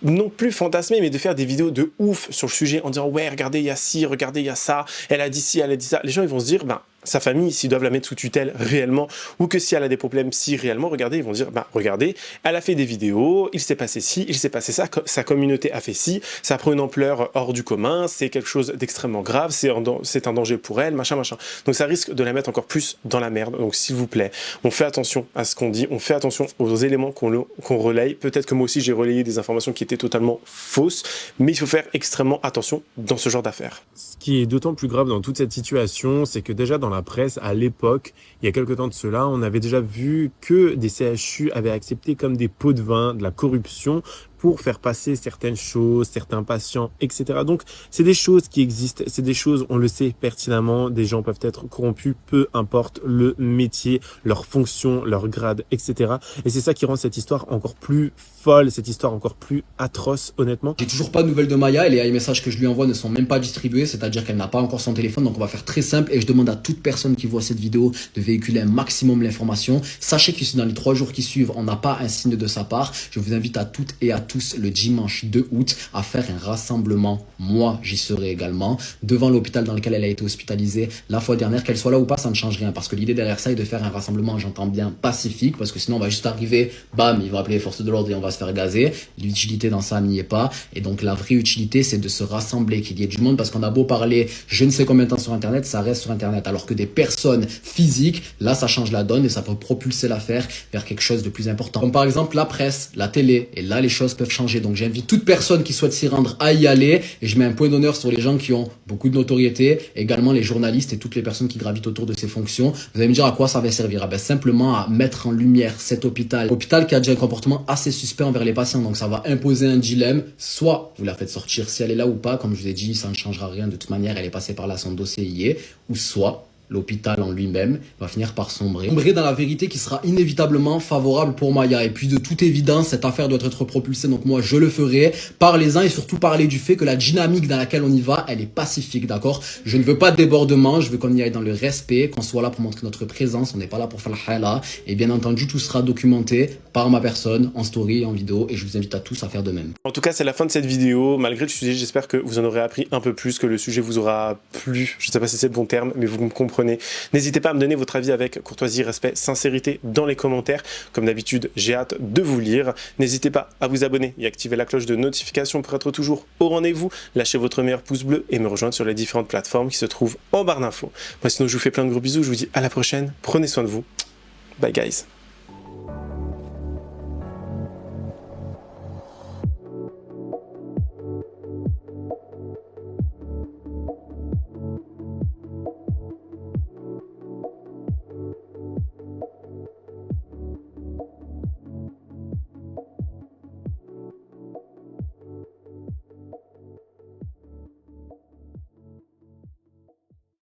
Speaker 1: non plus fantasmer, mais de faire des vidéos de ouf sur le sujet en disant ouais, regardez, il y a ci, regardez, il y a ça, elle a dit ci, elle a dit ça. Les gens, ils vont se dire, ben, sa famille, s'ils doivent la mettre sous tutelle réellement, ou que si elle a des problèmes si réellement, regardez, ils vont dire, bah regardez, elle a fait des vidéos, il s'est passé ci, il s'est passé ça, sa communauté a fait ci, ça prend une ampleur hors du commun, c'est quelque chose d'extrêmement grave, c'est un danger pour elle, machin, machin. Donc ça risque de la mettre encore plus dans la merde. Donc s'il vous plaît, on fait attention à ce qu'on dit, on fait attention aux éléments qu'on relaye. Peut-être que moi aussi j'ai relayé des informations qui étaient totalement fausses, mais il faut faire extrêmement attention dans ce genre d'affaires.
Speaker 10: Ce qui est d'autant plus grave dans toute cette situation, c'est que déjà dans la presse, à l'époque, il y a quelques temps de cela, on avait déjà vu que des CHU avaient accepté comme des pots de vin de la corruption pour faire passer certaines choses, certains patients, etc. Donc, c'est des choses qui existent, c'est des choses, on le sait pertinemment, des gens peuvent être corrompus, peu importe le métier, leur fonction, leur grade, etc. Et c'est ça qui rend cette histoire encore plus folle, cette histoire encore plus atroce, honnêtement.
Speaker 3: J'ai toujours pas de nouvelles de Maya et les messages que je lui envoie ne sont même pas distribués, c'est-à-dire qu'elle n'a pas encore son téléphone, donc on va faire très simple et je demande à toute personne qui voit cette vidéo de véhiculer un maximum l'information. Sachez que si dans les 3 jours qui suivent, on n'a pas un signe de sa part, je vous invite à toutes et à tous le dimanche 2 août à faire un rassemblement, moi j'y serai également, devant l'hôpital dans lequel elle a été hospitalisée la fois dernière. Qu'elle soit là ou pas, ça ne change rien, parce que l'idée derrière ça est de faire un rassemblement, j'entends bien, pacifique, parce que sinon on va juste arriver, bam, ils vont appeler les forces de l'ordre et on va se faire gazer. L'utilité dans ça n'y est pas, et donc la vraie utilité c'est de se rassembler, qu'il y ait du monde, parce qu'on a beau parler je ne sais combien de temps sur internet, ça reste sur internet, alors que des personnes physiques, là ça change la donne et ça peut propulser l'affaire vers quelque chose de plus important, comme par exemple la presse, la télé, et là les choses peuvent changer. Donc j'invite toute personne qui souhaite s'y rendre à y aller, et je mets un point d'honneur sur les gens qui ont beaucoup de notoriété, également les journalistes et toutes les personnes qui gravitent autour de ces fonctions. Vous allez me dire à quoi ça va servir? Ben, simplement à mettre en lumière cet hôpital qui a déjà un comportement assez suspect envers les patients. Donc ça va imposer un dilemme, soit vous la faites sortir si elle est là ou pas, comme je vous ai dit ça ne changera rien, de toute manière elle est passée par là, son dossier y est, ou soit l'hôpital en lui-même va finir par sombrer dans la vérité qui sera inévitablement favorable pour Maya. Et puis de toute évidence, cette affaire doit être propulsée, donc moi je le ferai. Parlez-en et surtout parlez du fait que la dynamique dans laquelle on y va, elle est pacifique, d'accord? Je ne veux pas de débordement, je veux qu'on y aille dans le respect, qu'on soit là pour montrer notre présence, on n'est pas là pour faire la hala. Et bien entendu, tout sera documenté par ma personne, en story, en vidéo, et je vous invite à tous à faire de même.
Speaker 1: En tout cas, c'est la fin de cette vidéo. Malgré le sujet, j'espère que vous en aurez appris un peu plus, que le sujet vous aura plu. Je ne sais pas si c'est le bon terme, mais vous me comprenez. N'hésitez pas à me donner votre avis avec courtoisie, respect, sincérité dans les commentaires. Comme d'habitude, j'ai hâte de vous lire. N'hésitez pas à vous abonner et activer la cloche de notification pour être toujours au rendez-vous. Lâchez votre meilleur pouce bleu et me rejoindre sur les différentes plateformes qui se trouvent en barre d'infos. Moi sinon, je vous fais plein de gros bisous. Je vous dis à la prochaine. Prenez soin de vous. Bye guys.